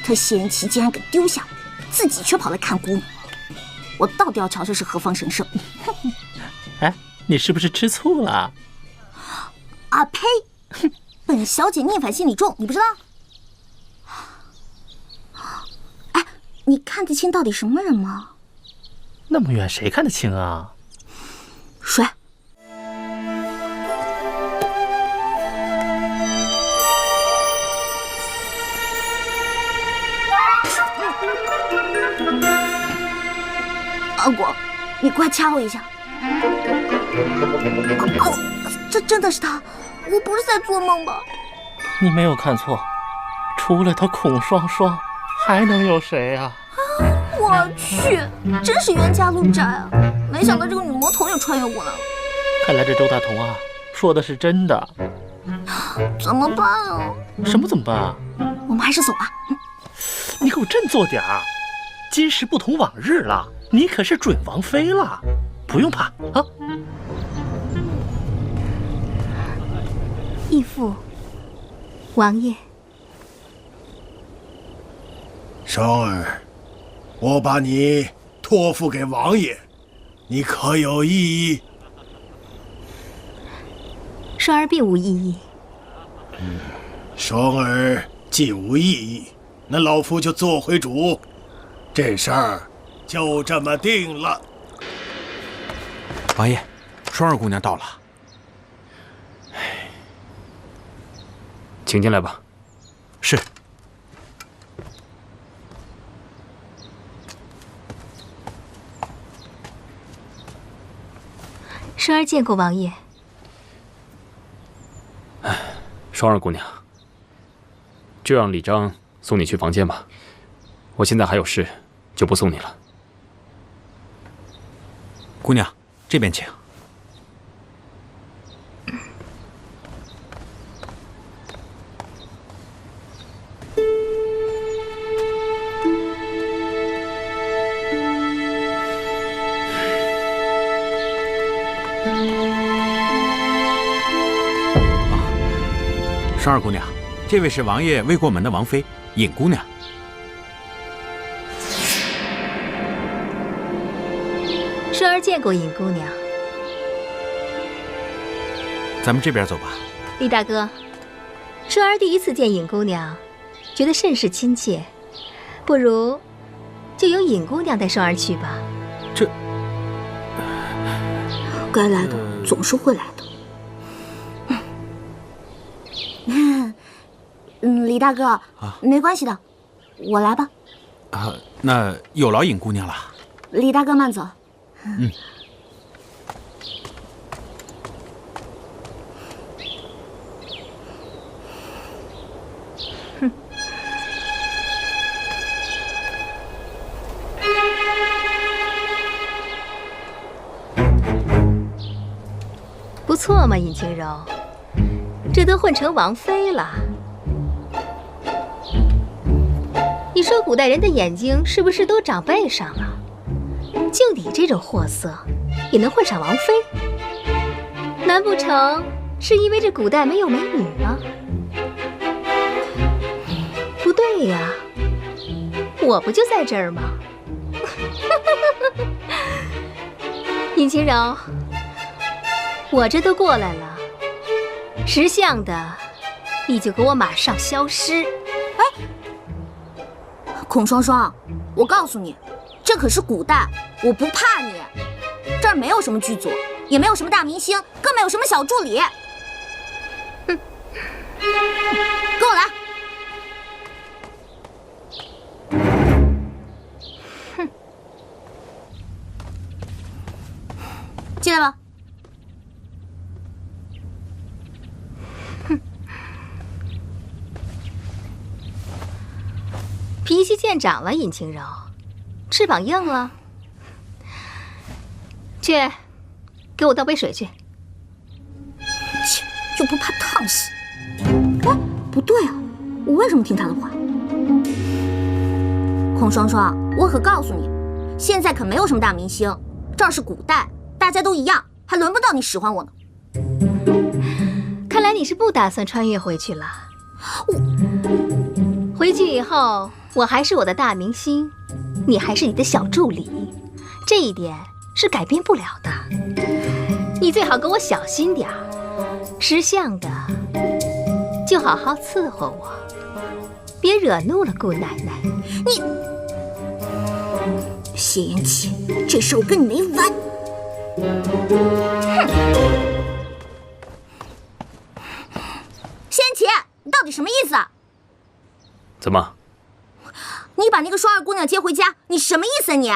他嫌弃竟然给丢下，自己却跑来看姑娘。我到底要瞧瞧是何方神圣。哎，你是不是吃醋了？啊呸！本小姐逆反心理重，你不知道？哎，你看得清到底什么人吗？那么远谁看得清啊？谁？阿果，你快掐我一下！哦，这真的是他，我不是在做梦吧？你没有看错，除了他孔双双，还能有谁啊？我去，真是冤家路窄啊！没想到这个女魔头也穿越过来了。看来这周大同啊，说的是真的。怎么办啊？什么怎么办啊？我们还是走吧。你给我振作点儿，今时不同往日了，你可是准王妃了，不用怕啊。义父，王爷，双儿，我把你托付给王爷，你可有异议？双儿并无异议。双儿既无异议，那老夫就做回主，这事儿就这么定了。王爷，双儿姑娘到了，请进来吧。是。双儿见过王爷。双儿姑娘，就让李章送你去房间吧。我现在还有事，就不送你了。姑娘，这边请。双儿姑娘，这位是王爷未过门的王妃尹姑娘。双儿见过尹姑娘。咱们这边走吧。李大哥，双儿第一次见尹姑娘，觉得甚是亲切，不如就由尹姑娘带双儿去吧。这该来的总是会来的。李大哥，没关系的，我来吧。那有劳尹姑娘了。李大哥慢走。不错嘛，尹清柔，这都混成王妃了。你说古代人的眼睛是不是都长背上了？就你这种货色，也能混上王妃？难不成是因为这古代没有美女吗？不对呀，我不就在这儿吗？尹清柔，我这都过来了，识相的，你就给我马上消失！孔双双，我告诉你，这可是古代，我不怕你。这儿没有什么剧组，也没有什么大明星，更没有什么小助理。哼，跟我来。哼，进来吧。脾气见长了，尹清柔，翅膀硬了。去，给我倒杯水去。切，就不怕烫死？哎，不对啊，我为什么听他的话？孔双双，我可告诉你，现在可没有什么大明星，这儿是古代，大家都一样，还轮不到你使唤我呢。看来你是不打算穿越回去了。回去以后，我还是我的大明星，你还是你的小助理，这一点是改变不了的。你最好跟我小心点儿，识相的就好好伺候我，别惹怒了姑奶奶。你，谢延启，这事我跟你没完！哼！谢延启，你到底什么意思啊？怎么？你把那个双儿姑娘接回家，你什么意思啊你？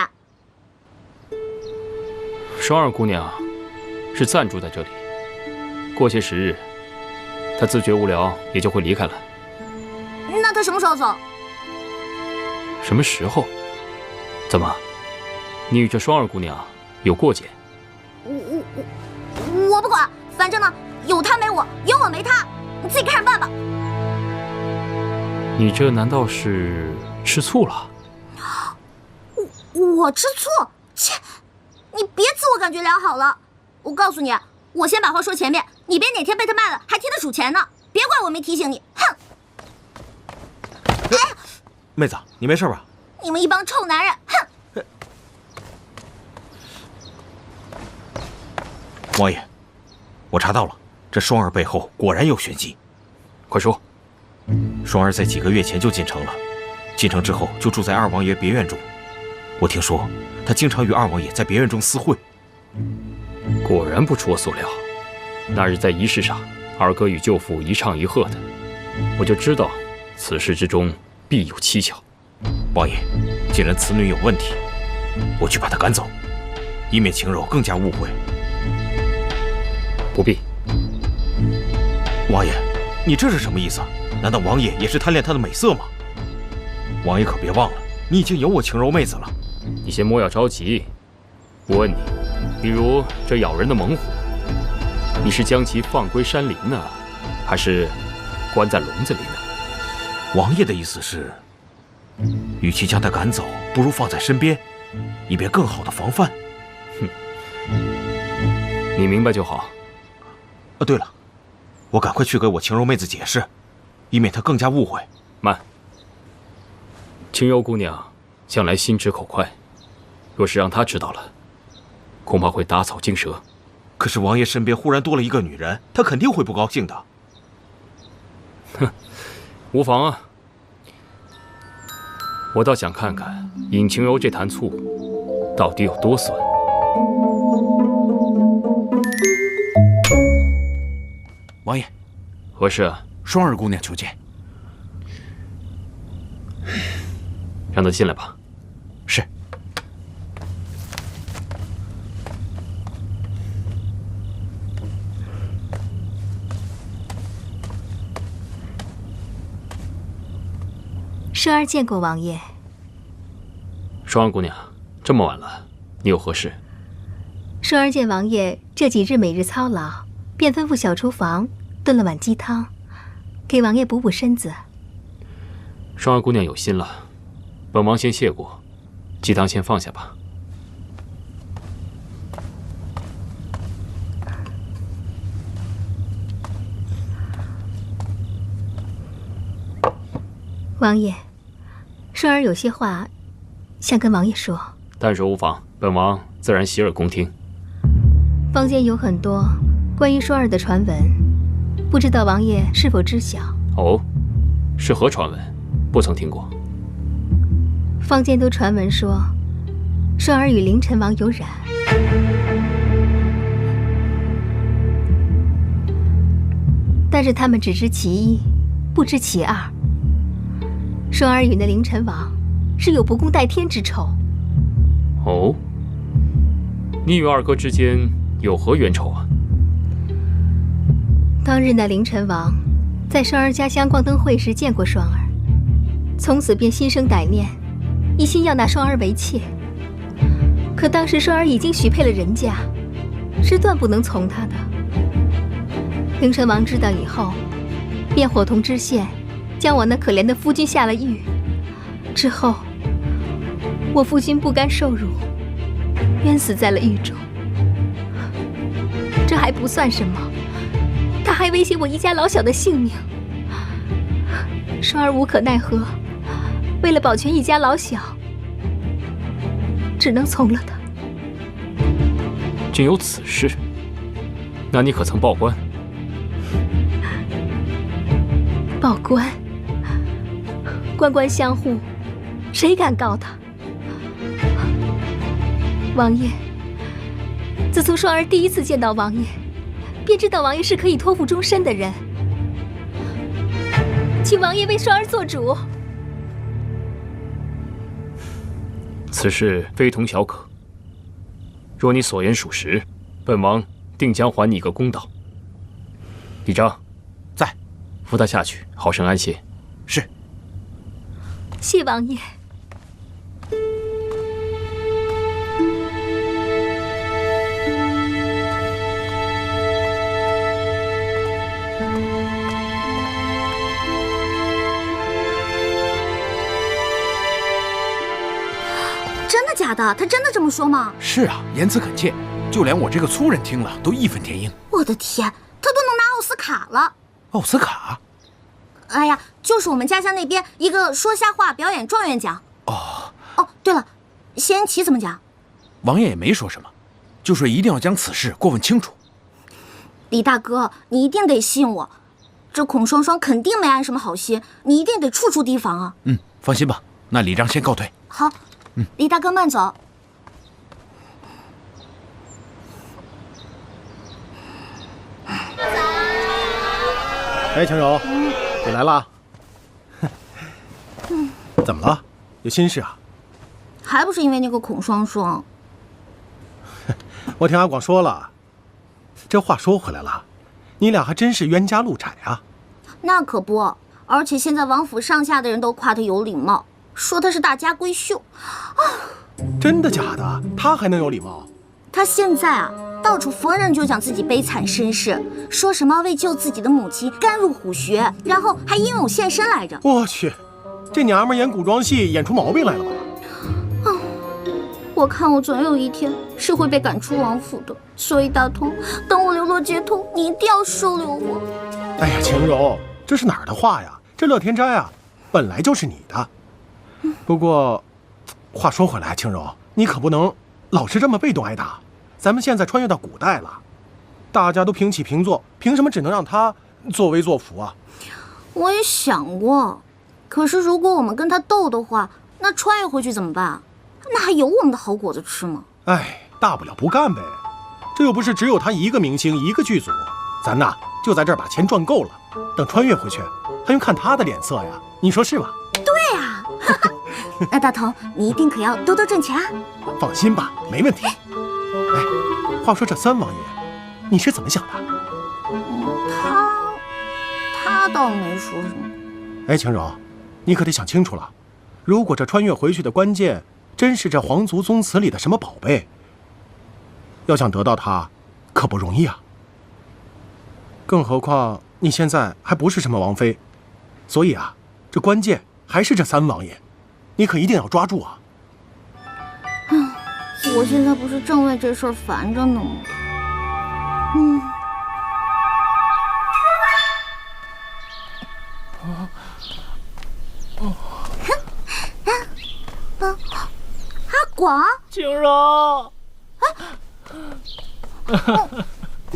双儿姑娘是暂住在这里，过些时日，她自觉无聊也就会离开了。那她什么时候走？什么时候？怎么？你与这双儿姑娘有过节？我不管，反正呢，有她没我，有我没她，你自己看着办吧。你这难道是吃醋了？我吃醋？切！你别自我感觉良好了。我告诉你，我先把话说前面，你别哪天被他卖了还替他数钱呢。别怪我没提醒你。哼！哎，妹子，你没事吧？你们一帮臭男人！哼！王爷，我查到了，这双儿背后果然有玄机。快说。双儿在几个月前就进城了，进城之后就住在二王爷别院中。我听说他经常与二王爷在别院中私会。果然不出我所料，那日在仪式上，二哥与舅父一唱一和的，我就知道此事之中必有蹊跷。王爷，既然此女有问题，我去把她赶走，以免晴柔更加误会。不必。王爷，你这是什么意思？难道王爷也是贪恋她的美色吗？王爷可别忘了，你已经有我晴柔妹子了。你先莫要着急。我问你，比如这咬人的猛虎，你是将其放归山林呢，还是关在笼子里呢？王爷的意思是，与其将他赶走，不如放在身边，以便更好的防范。哼，你明白就好。对了，我赶快去给我晴柔妹子解释，以免她更加误会。慢，晴柔姑娘向来心直口快，若是让她知道了，恐怕会打草惊蛇。可是王爷身边忽然多了一个女人，她肯定会不高兴的。哼，无妨啊。我倒想看看尹晴柔这坛醋到底有多酸。王爷，何事啊？双儿姑娘求见。让她进来吧。是。双儿见过王爷。双儿姑娘，这么晚了，你有何事？双儿见王爷这几日每日操劳，便吩咐小厨房炖了碗鸡汤，给王爷补补身子。双儿姑娘有心了，本王先谢过，鸡汤先放下吧。王爷，双儿有些话想跟王爷说。但说无妨，本王自然洗耳恭听。坊间有很多关于双儿的传闻，不知道王爷是否知晓？哦，是何传闻？不曾听过。坊间都传闻说，双儿与凌尘王有染。但是他们只知其一，不知其二。双儿与那凌尘王是有不共戴天之仇。哦，你与二哥之间有何冤仇啊？当日那凌尘王在双儿家乡光灯会时见过双儿，从此便心生歹念，一心要纳双儿为妾。可当时双儿已经许配了人家，是断不能从他的。凌尘王知道以后，便伙同知县将我那可怜的夫君下了狱。之后，我夫君不甘受辱，冤死在了狱中。这还不算什么，他还威胁我一家老小的性命。双儿无可奈何，为了保全一家老小，只能从了他。竟有此事？那你可曾报官？报官？官官相护，谁敢告他？王爷，自从双儿第一次见到王爷，便知道王爷是可以托付终身的人。请王爷为双儿做主。此事非同小可。若你所言属实，本王定将还你一个公道。李章，在，扶他下去，好生安歇。是。谢王爷。真的假的？他真的这么说吗？是啊，言辞恳切，就连我这个粗人听了都义愤填膺。我的天，他都能拿奥斯卡了！奥斯卡？哎呀，就是我们家乡那边一个说瞎话表演状元奖。哦，对了，谢恩琪怎么讲？王爷也没说什么，就说一定要将此事过问清楚。李大哥，你一定得信我，这孔双双肯定没安什么好心，你一定得处处提防啊。放心吧，那李章先告退。好。李大哥慢走。哎，晴柔，你来了。怎么了？有心事啊？还不是因为那个孔双双。我听阿广说了。这话说回来了，你俩还真是冤家路窄啊。那可不，而且现在王府上下的人都夸他有礼貌，说他是大家闺秀。真的假的？他还能有礼貌？他现在啊，到处逢人就讲自己悲惨身世，说什么为救自己的母亲甘入虎穴，然后还英勇献身来着。我去，这娘们演古装戏演出毛病来了吧？我看我总有一天是会被赶出王府的，所以大同，等我流落街头，你一定要收留我。哎呀，晴柔，这是哪儿的话呀？这乐天斋啊，本来就是你的。不过，话说回来，晴柔，你可不能老是这么被动挨打。咱们现在穿越到古代了，大家都平起平坐，凭什么只能让他作威作福啊？我也想过，可是如果我们跟他斗的话，那穿越回去怎么办？那还有我们的好果子吃吗？哎，大不了不干呗。这又不是只有他一个明星一个剧组，咱呐就在这儿把钱赚够了，等穿越回去还用看他的脸色呀？你说是吧？对呀。那大同，你一定可要多多挣钱啊！放心吧，没问题。哎，话说这三王爷，你是怎么想的？他倒没说什么。哎，晴柔，你可得想清楚了，如果这穿越回去的关键真是这皇族宗祠里的什么宝贝，要想得到它，可不容易啊。更何况你现在还不是什么王妃，所以啊，这关键还是这三王爷，你可一定要抓住啊！我现在不是正为这事儿烦着呢吗？阿广，晴柔，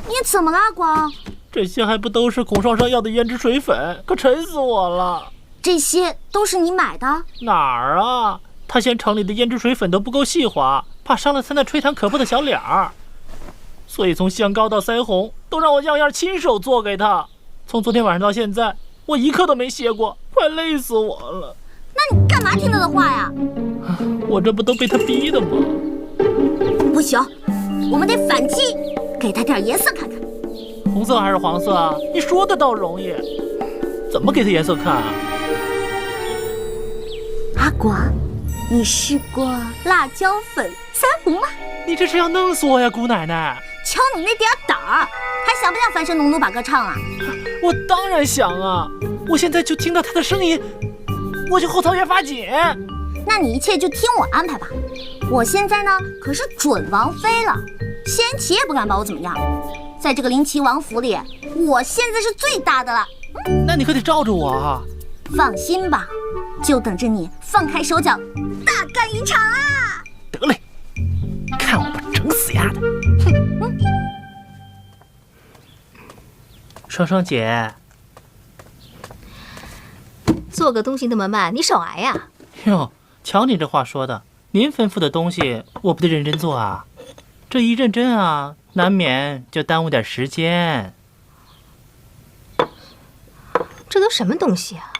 你怎么了，阿广？这些还不都是孔双双要的胭脂水粉，可沉死我了。这些都是你买的？哪儿啊？他嫌城里的胭脂水粉都不够细滑，怕伤了他那吹弹可破的小脸儿，所以从香膏到腮红都让我样样亲手做给他。从昨天晚上到现在，我一刻都没歇过，快累死我了。那你干嘛听他的话呀？我这不都被他逼的吗？不行，我们得反击，给他点颜色看看。红色还是黄色啊？你说的倒容易，怎么给他颜色看啊？阿广，你试过辣椒粉、腮红吗？你这是要弄死我呀，姑奶奶！瞧你那点胆儿，还想不想翻身农奴把歌唱啊？我当然想啊！我现在就听到他的声音，我就后槽牙发紧。那你一切就听我安排吧。我现在呢可是准王妃了，仙琪也不敢把我怎么样。在这个灵齐王府里，我现在是最大的了。那你可得罩着我啊！放心吧，就等着你放开手脚，大干一场啊！得嘞，看我不整死丫的！双双姐，做个东西那么慢，你少挨呀！哟，瞧你这话说的，您吩咐的东西我不得认真做啊？这一认真啊，难免就耽误点时间。这都什么东西啊？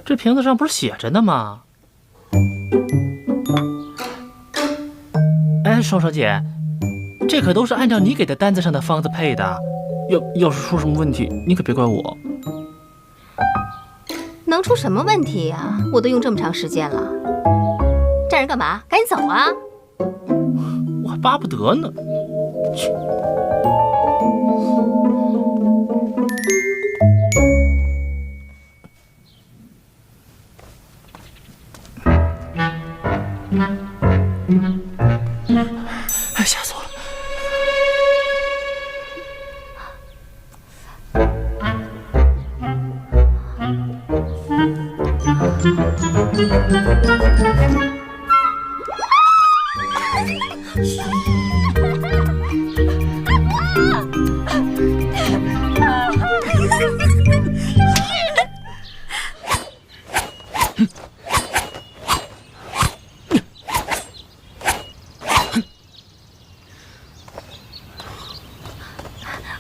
这瓶子上不是写着呢吗？哎，双双姐，这可都是按照你给的单子上的方子配的，要是出什么问题，你可别怪我。能出什么问题呀？我都用这么长时间了，站着干嘛？赶紧走啊！我还巴不得呢。去。哎，吓死我了！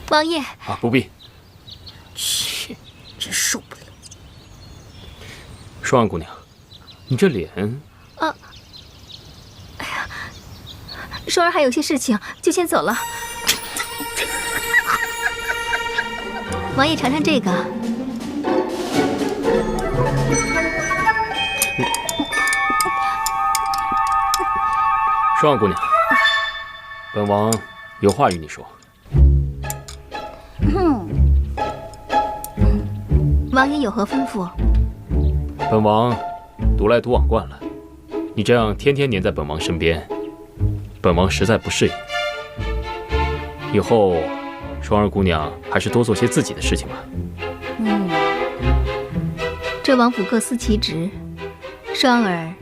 王爷啊，不必。切，真受不了！双安姑娘，你这脸……啊，哎呀，双儿还有些事情，就先走了。王爷尝尝这个。双安姑娘，本王有话与你说。王爷有何吩咐？本王独来独往惯了，你这样天天黏在本王身边，本王实在不适应。以后，双儿姑娘还是多做些自己的事情吧。这王府各司其职，双儿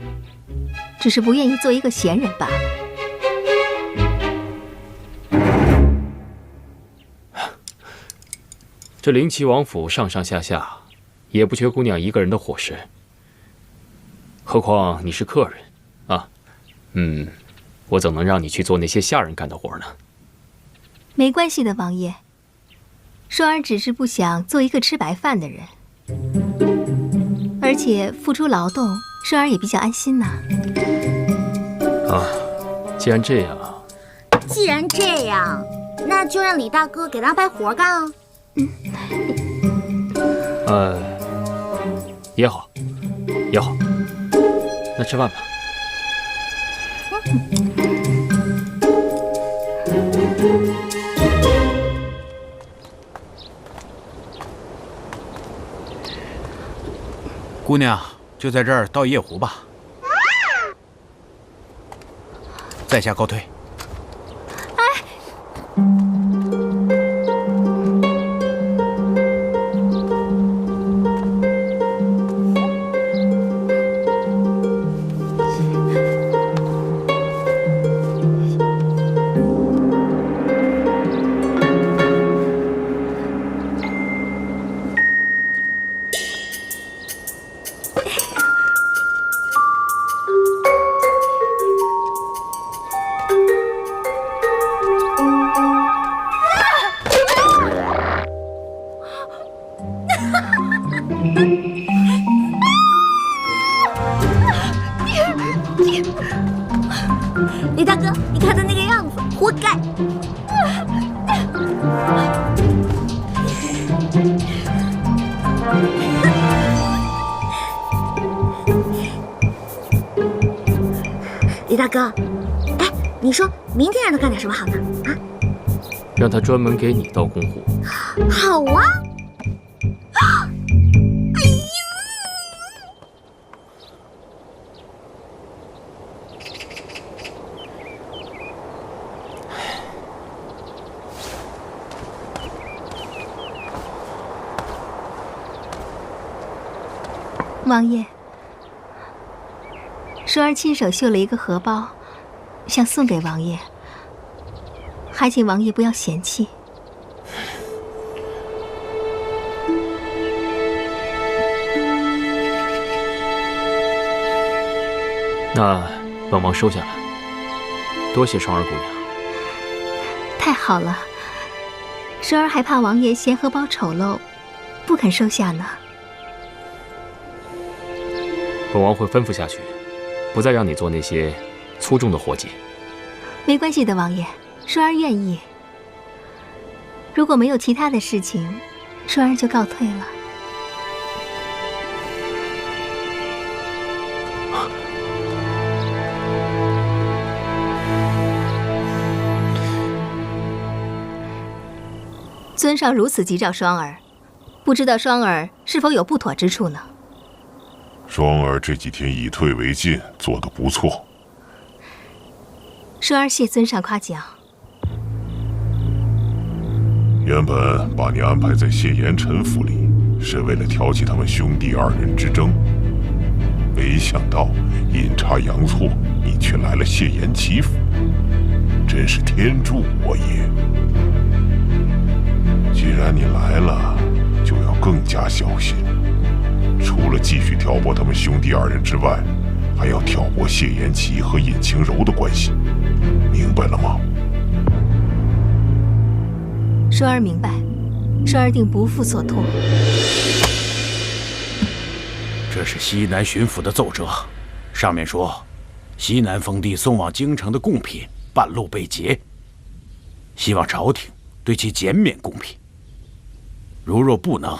只是不愿意做一个闲人罢了。这灵齐王府上上下下，也不缺姑娘一个人的伙食。何况你是客人，啊，我怎能让你去做那些下人干的活呢？没关系的，王爷。双儿只是不想做一个吃白饭的人，而且付出劳动，双儿也比较安心呐。啊，既然这样，那就让李大哥给他安排活干啊。也好，那吃饭吧。姑娘，就在这儿倒夜壶吧，在下告退。李大哥，你看他那个样子，活该！李大哥，哎，你说明天让他干点什么好呢？啊？让他专门给你倒公壶。好啊！王爷，舒儿亲手绣了一个荷包，想送给王爷，还请王爷不要嫌弃。那本王收下了，多谢双儿姑娘。太好了，舒儿还怕王爷嫌荷包丑陋，不肯收下呢。本王会吩咐下去，不再让你做那些粗重的活计。没关系的，王爷，舒儿愿意。如果没有其他的事情，舒儿就告退了。尊上如此急召双儿，不知道双儿是否有不妥之处呢？双儿这几天以退为进，做得不错。舒儿谢尊上夸奖。原本把你安排在谢延辰府里，是为了挑起他们兄弟二人之争，没想到阴差阳错，你却来了谢延齐府，真是天助我也。既然你来了，就要更加小心。除了继续挑拨他们兄弟二人之外，还要挑拨谢延齐和尹晴柔的关系，明白了吗？舒儿明白，舒儿定不负所托。这是西南巡抚的奏折，上面说，西南封地送往京城的贡品半路被劫，希望朝廷对其减免贡品。如若不能，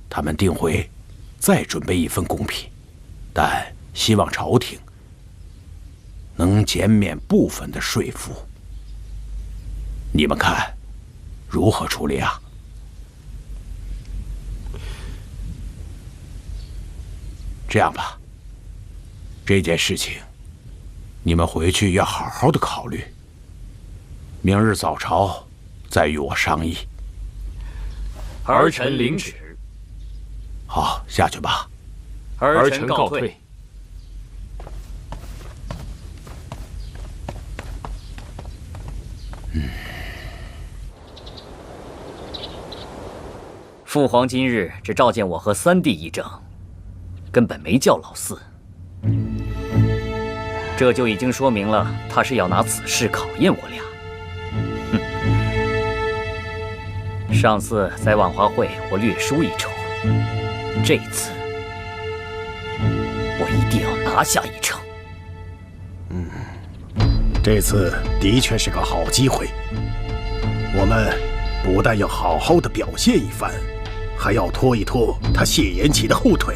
他们定会再准备一份贡品，但希望朝廷能减免部分的税赋。你们看如何处理啊？这样吧，这件事情你们回去要好好的考虑，明日早朝再与我商议。儿臣领旨。好，下去吧。儿臣告退。父皇今日只召见我和三弟议政，根本没叫老四，这就已经说明了他是要拿此事考验我俩。上次在万华会我略输一筹，这次我一定要拿下一城。这次的确是个好机会，我们不但要好好的表现一番，还要拖一拖他谢延齐的后腿，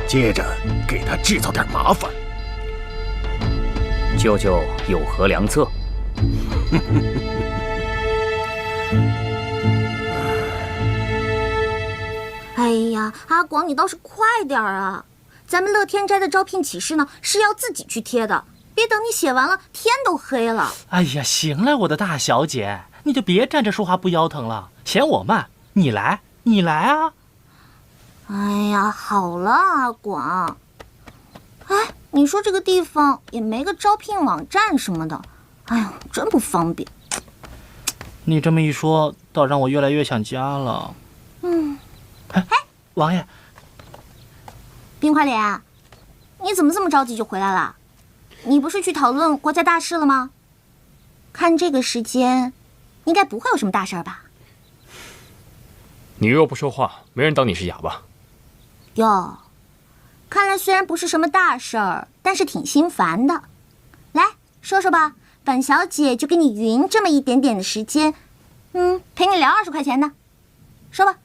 接着给他制造点麻烦。舅舅有何良策？哎呀，阿广，你倒是快点啊！咱们乐天斋的招聘启事呢，是要自己去贴的，别等你写完了，天都黑了。哎呀，行了，我的大小姐，你就别站着说话不腰疼了，嫌我慢，你来啊！哎呀，好了，阿广。哎，你说这个地方也没个招聘网站什么的，哎呦，真不方便。你这么一说，倒让我越来越想家了。哎，王爷，冰块脸，你怎么这么着急就回来了？你不是去讨论国家大事了吗？看这个时间，应该不会有什么大事吧？你若不说话，没人当你是哑巴。哟，看来虽然不是什么大事儿，但是挺心烦的。来说说吧，本小姐就给你匀这么一点点的时间，陪你聊20块钱的，说吧。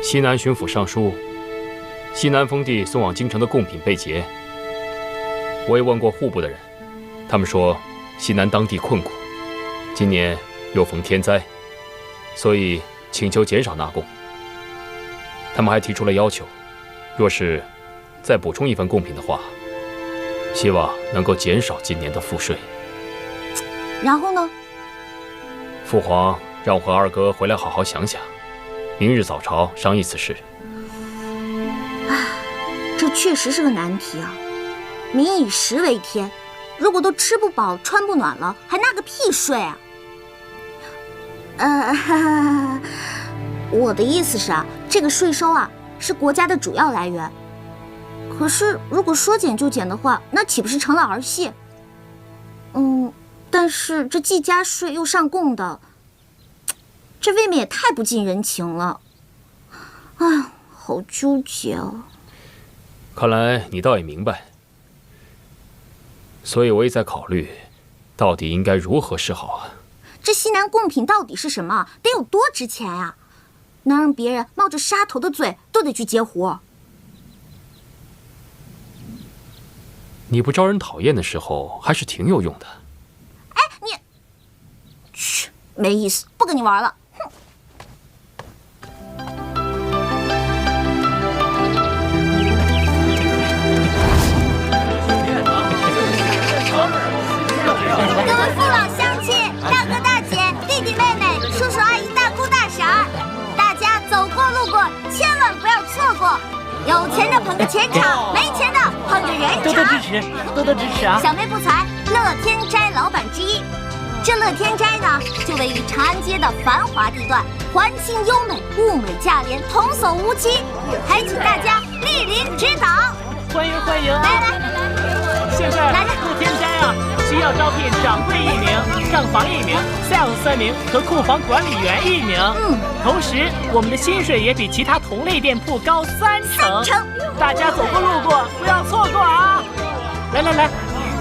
西南巡抚上书，西南封地送往京城的贡品被劫。我也问过户部的人，他们说西南当地困苦，今年又逢天灾，所以请求减少纳贡。他们还提出了要求，若是再补充一份贡品的话，希望能够减少今年的赋税。然后呢？父皇让我和二哥回来好好想想，明日早朝商议此事。这确实是个难题啊！民以食为天，如果都吃不饱、穿不暖了，还纳个屁税啊！我的意思是啊，这个税收啊是国家的主要来源。可是如果说减就减的话，那岂不是成了儿戏？但是这既加税又上贡的，这未免也太不近人情了。哎呀，好纠结啊！看来你倒也明白，所以我也在考虑，到底应该如何是好啊？这西南贡品到底是什么？得有多值钱啊？能让别人冒着杀头的罪都得去接活？你不招人讨厌的时候，还是挺有用的。哎，你，去，没意思，不跟你玩了。各位父老乡亲、大哥大姐、弟弟妹妹、叔叔阿姨、大姑大婶儿，大家走过路过，千万不要错过。有钱的捧个钱场，没钱的捧个人场。多多支持，多多支持啊！小妹不才，乐天斋老板之一。这乐天斋呢，就位于长安街的繁华地段，环境优美，物美价廉，童叟无欺，还请大家莅临指导。欢迎欢迎！来，现在乐天斋啊，需要招聘掌柜1名、账房1名、sales3名和库房管理员1名。同时我们的薪水也比其他同类店铺高3成。大家走过路过不要错过啊！来，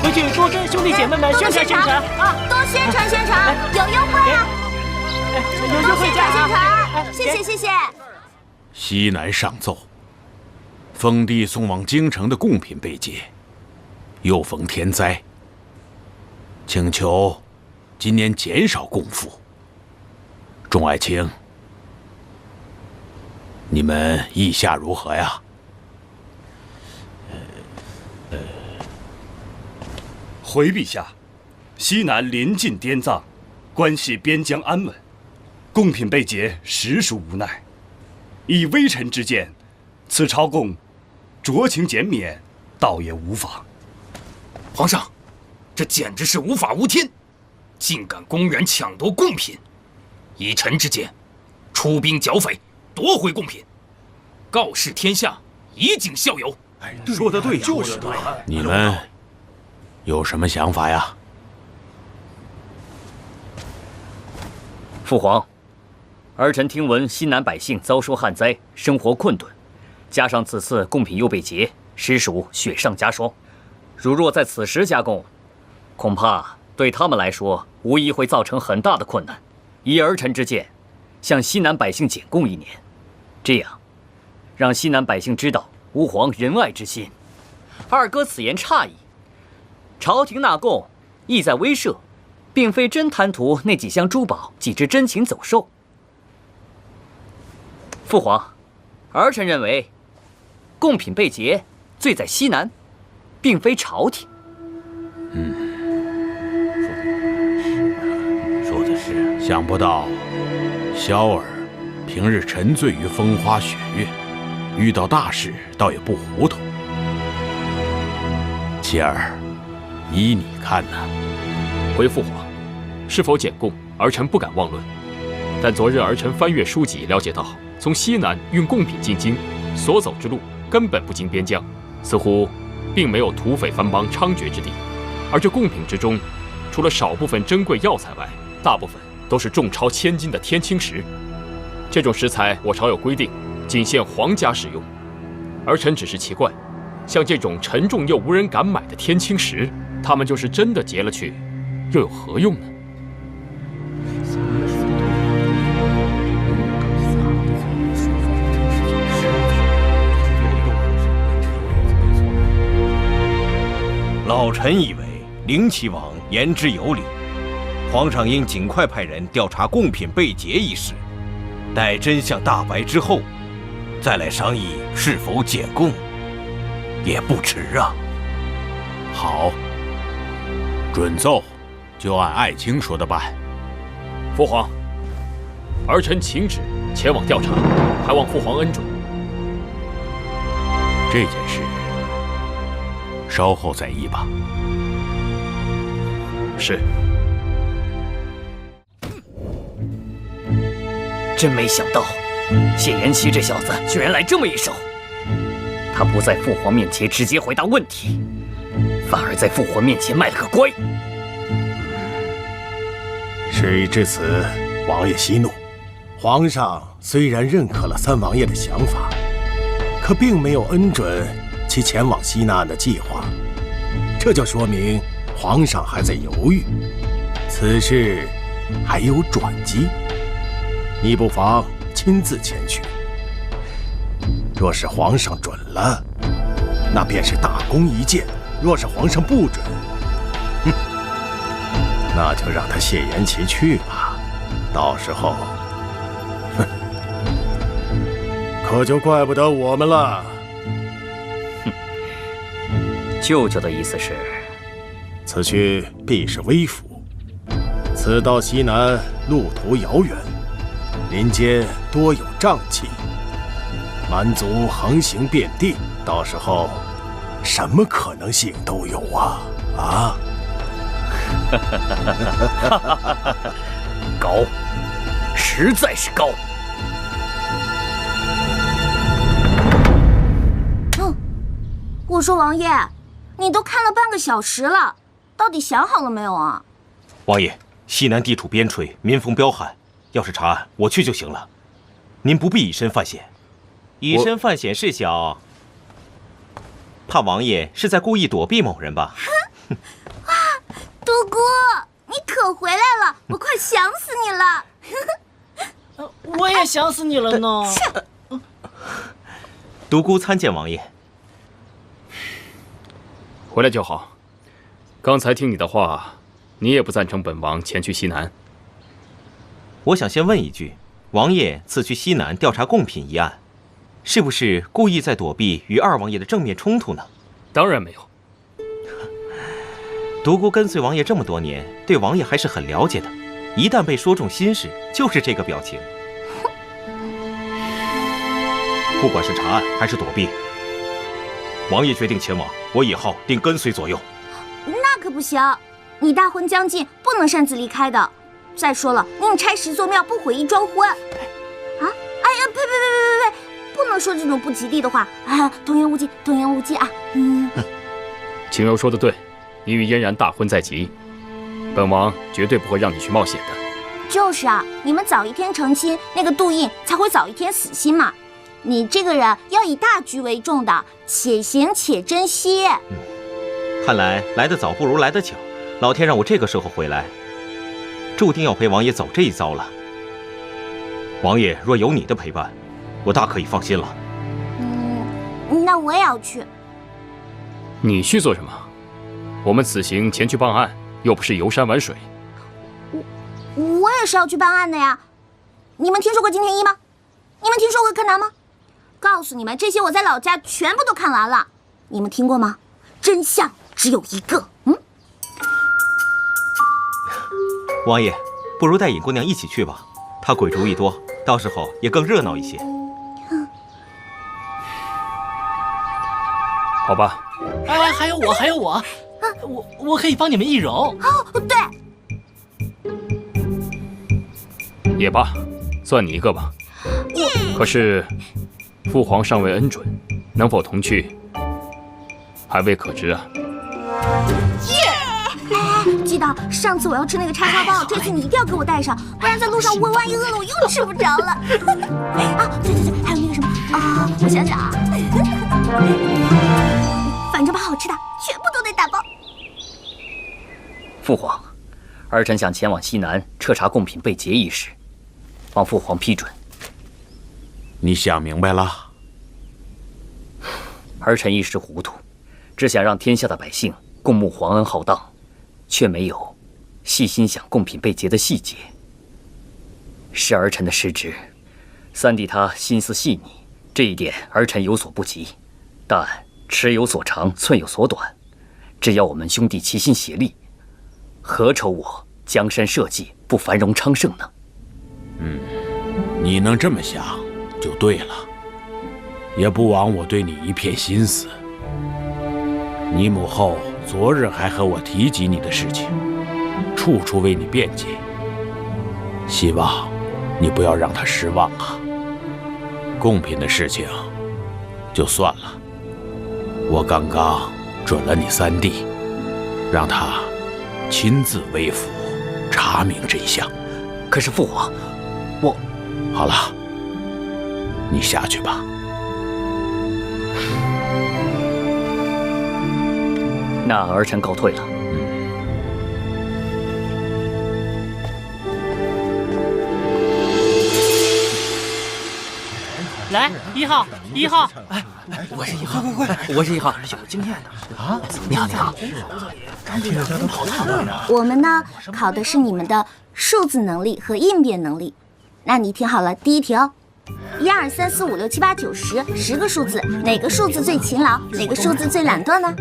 回去多跟兄弟姐妹们宣传啊！多宣传，有优惠啊！有优惠价啊！谢谢。西南上奏，封地送往京城的贡品被劫，又逢天灾，请求今年减少贡赋。众爱卿，你们意下如何呀？回陛下，西南临近滇藏，关系边疆安稳，贡品被劫，实属无奈。以微臣之见，此朝贡酌情减免，倒也无妨。皇上，这简直是无法无天，竟敢公然抢夺贡品！以臣之见，出兵剿匪，夺回贡品，告示天下，以儆效尤。说得对，就是对。你们有什么想法呀？父皇，儿臣听闻西南百姓遭受旱灾，生活困顿，加上此次贡品又被劫，实属雪上加霜。如若在此时加贡，恐怕对他们来说无疑会造成很大的困难。依儿臣之见，向西南百姓减贡1年，这样让西南百姓知道吾皇仁爱之心。二哥此言差矣。朝廷纳贡，意在威慑，并非真贪图那几箱珠宝、几只珍禽走兽。父皇，儿臣认为，贡品被劫，罪在西南，并非朝廷。说的是。想不到，萧儿平日沉醉于风花雪月，遇到大事倒也不糊涂。妻儿，依你看呢？回父皇，是否减贡，儿臣不敢妄论。但昨日儿臣翻阅书籍，了解到，从西南运贡品进京，所走之路根本不经边疆，似乎并没有土匪藩邦猖獗之地。而这贡品之中，除了少部分珍贵药材外，大部分都是重超1000斤的天青石。这种石材我朝有规定，仅限皇家使用。儿臣只是奇怪，像这种沉重又无人敢买的天青石，他们就是真的劫了去，又有何用呢？老臣以为灵齐王言之有理，皇上应尽快派人调查贡品被劫一事，待真相大白之后，再来商议是否减贡，也不迟啊。好，准奏，就按爱卿说的办。父皇，儿臣请旨前往调查，还望父皇恩准。这件事稍后再议吧。是。真没想到，谢延齐这小子居然来这么一手。他不在父皇面前直接回答问题，反而在父皇面前卖了个乖。事已至此，王爷息怒。皇上虽然认可了三王爷的想法，可并没有恩准其前往西南岸的计划，这就说明皇上还在犹豫，此事还有转机。你不妨亲自前去。若是皇上准了，那便是大功一件；若是皇上不准，那就让他谢延齐去吧。到时候，可就怪不得我们了。舅舅的意思是，此去必是微服。此到西南路途遥远，林间多有瘴气，蛮族横行遍地，到时候什么可能性都有啊！啊！高，实在是高。我说王爷，你都看了半个小时了，到底想好了没有啊？王爷，西南地处边陲，民风彪悍，要是查案，我去就行了。您不必以身犯险。以身犯险是小，怕王爷是在故意躲避某人吧？哇，独孤，你可回来了，我快想死你了。我也想死你了呢。独孤参见王爷。回来就好。刚才听你的话，你也不赞成本王前去西南。我想先问一句，王爷此去西南调查贡品一案，是不是故意在躲避与二王爷的正面冲突呢？当然没有。独孤跟随王爷这么多年，对王爷还是很了解的。一旦被说中心事，就是这个表情。不管是查案还是躲避，王爷决定前往，我以后定跟随左右。那可不行，你大婚将近，不能擅自离开的。再说了，宁拆10座庙，不毁一桩婚。啊！哎呀，呸！不能说这种不吉利的话啊！童言无忌，童言无忌啊！晴柔说的对，你与嫣然大婚在即，本王绝对不会让你去冒险的。就是啊，你们早一天成亲，那个杜印才会早一天死心嘛。你这个人要以大局为重的，且行且珍惜。看来来得早不如来得巧，老天让我这个时候回来，注定要陪王爷走这一遭了。王爷若有你的陪伴，我大可以放心了。那我也要去。你去做什么？我们此行前去办案，又不是游山玩水。我也是要去办案的呀。你们听说过金田一吗？你们听说过柯南吗？告诉你们，这些我在老家全部都看完了。你们听过吗？真相只有一个。王爷，不如带尹姑娘一起去吧，她鬼主意多，到时候也更热闹一些。好吧。哎，还有我，我可以帮你们易容。哦，对。也罢，算你一个吧。可是，父皇尚未恩准，能否同去，还未可知啊。记得上次我要吃那个叉烧包，这次你一定要给我带上，不然在路上万一饿了，我又吃不着了。啊，对，还有那个什么啊，我想想啊，反正把好吃的全部都得打包。父皇，儿臣想前往西南彻查贡品被劫一事，望父皇批准。你想明白了？儿臣一时糊涂，只想让天下的百姓共沐皇恩浩荡，却没有细心想贡品被劫的细节。是儿臣的失职，三弟他心思细腻，这一点儿臣有所不及。但尺有所长，寸有所短，只要我们兄弟齐心协力，何愁我江山社稷不繁荣昌盛呢？你能这么想就对了。也不枉我对你一片心思。你母后昨日还和我提及你的事情，处处为你辩解，希望你不要让她失望啊。贡品的事情就算了，我刚刚准了你三弟，让他亲自微服查明真相。可是父皇，我……好了，你下去吧。那儿臣告退了。来，1号，1号，哎，我是1号，快，我是1号，有经验的啊！你好，你好。我们呢考的是你们的数字能力和应变能力。那你听好了，第一题哦，1、2、3、4、5、6、7、8、9、10，10个数字，哪个数字最勤劳，哪个数字最懒惰呢？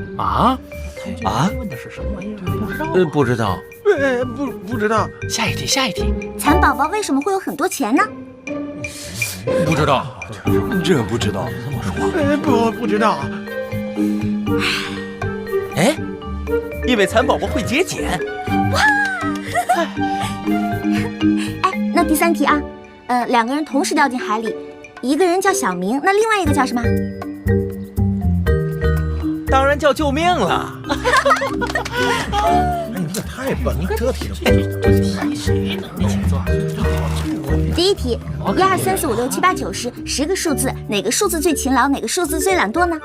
问的是什么玩意儿？不知道。不知道。下一题，下一题。蚕宝宝为什么会有很多钱呢？不知道，这不知道。不知道。哎，因为蚕宝宝会节俭。哇！哎，那第3题啊，2个人同时掉进海里，一个人叫小明，那另外一个叫什么？当然叫救命了。你这太笨了，这题第一题，1、2、3、4、5、6、7、8、9、10，10个数字，哪个数字最勤劳，哪个数字最懒惰呢？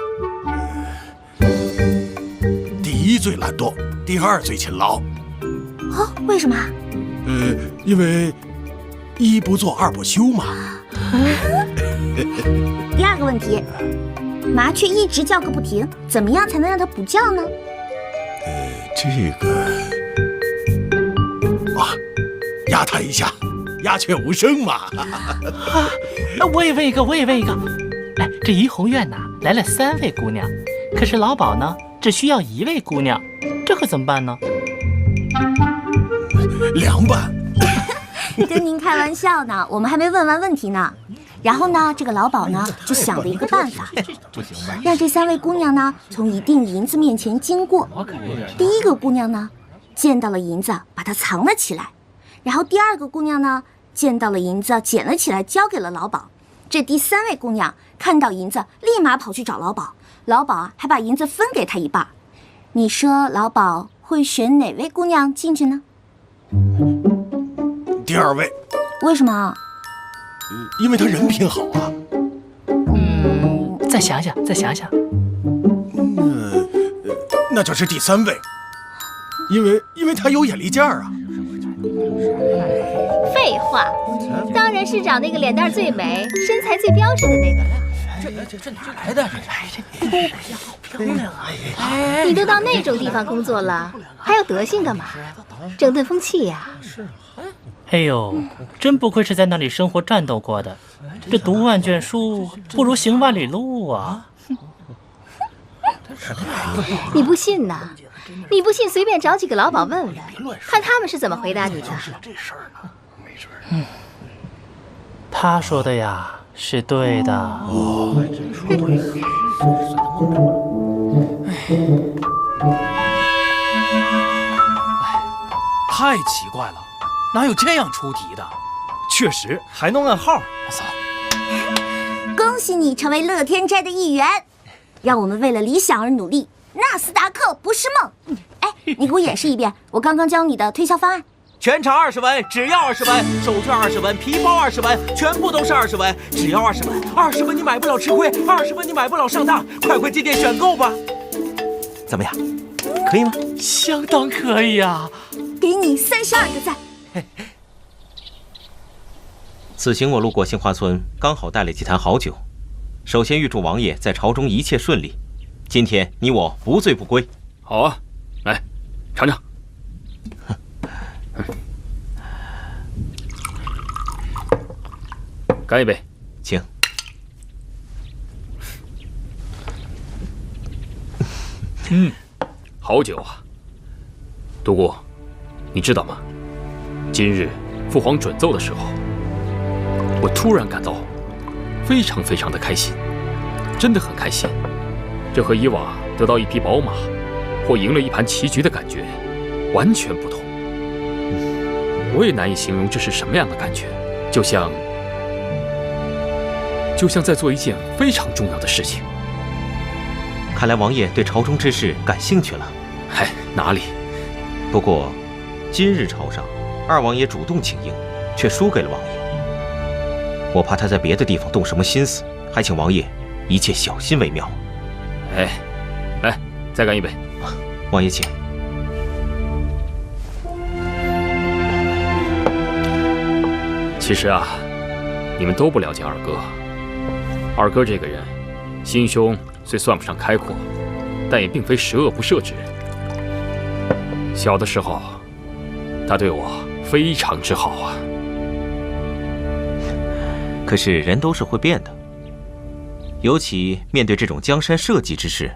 第一最懒惰，第二最勤劳。哦，为什么？因为一不做二不休嘛。第2个问题，麻雀一直叫个不停，怎么样才能让它不叫呢？这个啊，压它一下，鸦雀无声嘛。我也问一个，哎，这怡红院呐来了3位姑娘，可是老鸨呢只需要1位姑娘，这可怎么办呢？凉拌。跟您开玩笑呢，我们还没问完问题呢。然后呢，这个老鸨呢就想了一个办法，让这3位姑娘呢从一锭银子面前经过。第1个姑娘呢见到了银子，把它藏了起来，然后第2个姑娘呢见到了银子，捡了起来交给了老鸨。这第3位姑娘看到银子，立马跑去找老鸨，老鸨啊还把银子分给她一半。你说老鸨会选哪位姑娘进去呢？第2位。为什么？因为他人品好啊。再想想。那就是第3位，因为他有眼力劲儿啊。废话，当然是找那个脸蛋最美、身材最标致的那个了。这哪来的？好漂亮啊！你都到那种地方工作了，还要德行干嘛？整顿风气呀。哎呦，真不愧是在那里生活战斗过的，这读万卷书不如行万里路啊！你不信呐？你不信，随便找几个老鸨问问，看他们是怎么回答你的。他说的呀是对的。太奇怪了，哪有这样出题的？确实还能按号。嫂，恭喜你成为乐天斋的一员，让我们为了理想而努力。纳斯达克不是梦。哎，你给我演示一遍我刚刚教你的推销方案。全场20文，只要20文，手绢20文，皮包20文，全部都是20文，只要20文，20文你买不了吃亏，20文你买不了上当，快进店选购吧。怎么样，可以吗？相当可以啊！给你32个赞。此行我路过杏花村，刚好带了几坛好酒。首先预祝王爷在朝中一切顺利。今天你我不醉不归。好啊，来尝尝。干一杯，请。好酒啊！独孤，你知道吗？今日父皇准奏的时候，我突然感到非常的开心。真的很开心。这和以往得到一匹宝马或赢了一盘棋局的感觉完全不同。我也难以形容这是什么样的感觉，就像在做一件非常重要的事情。看来王爷对朝中之事感兴趣了。嗨，哪里？不过，今日朝上，二王爷主动请缨，却输给了王爷。我怕他在别的地方动什么心思，还请王爷一切小心为妙。哎，来，再干一杯。王爷请。其实啊，你们都不了解二哥。二哥这个人，心胸虽算不上开阔，但也并非十恶不赦之人。小的时候，他对我非常之好啊。可是人都是会变的，尤其面对这种江山社稷之事，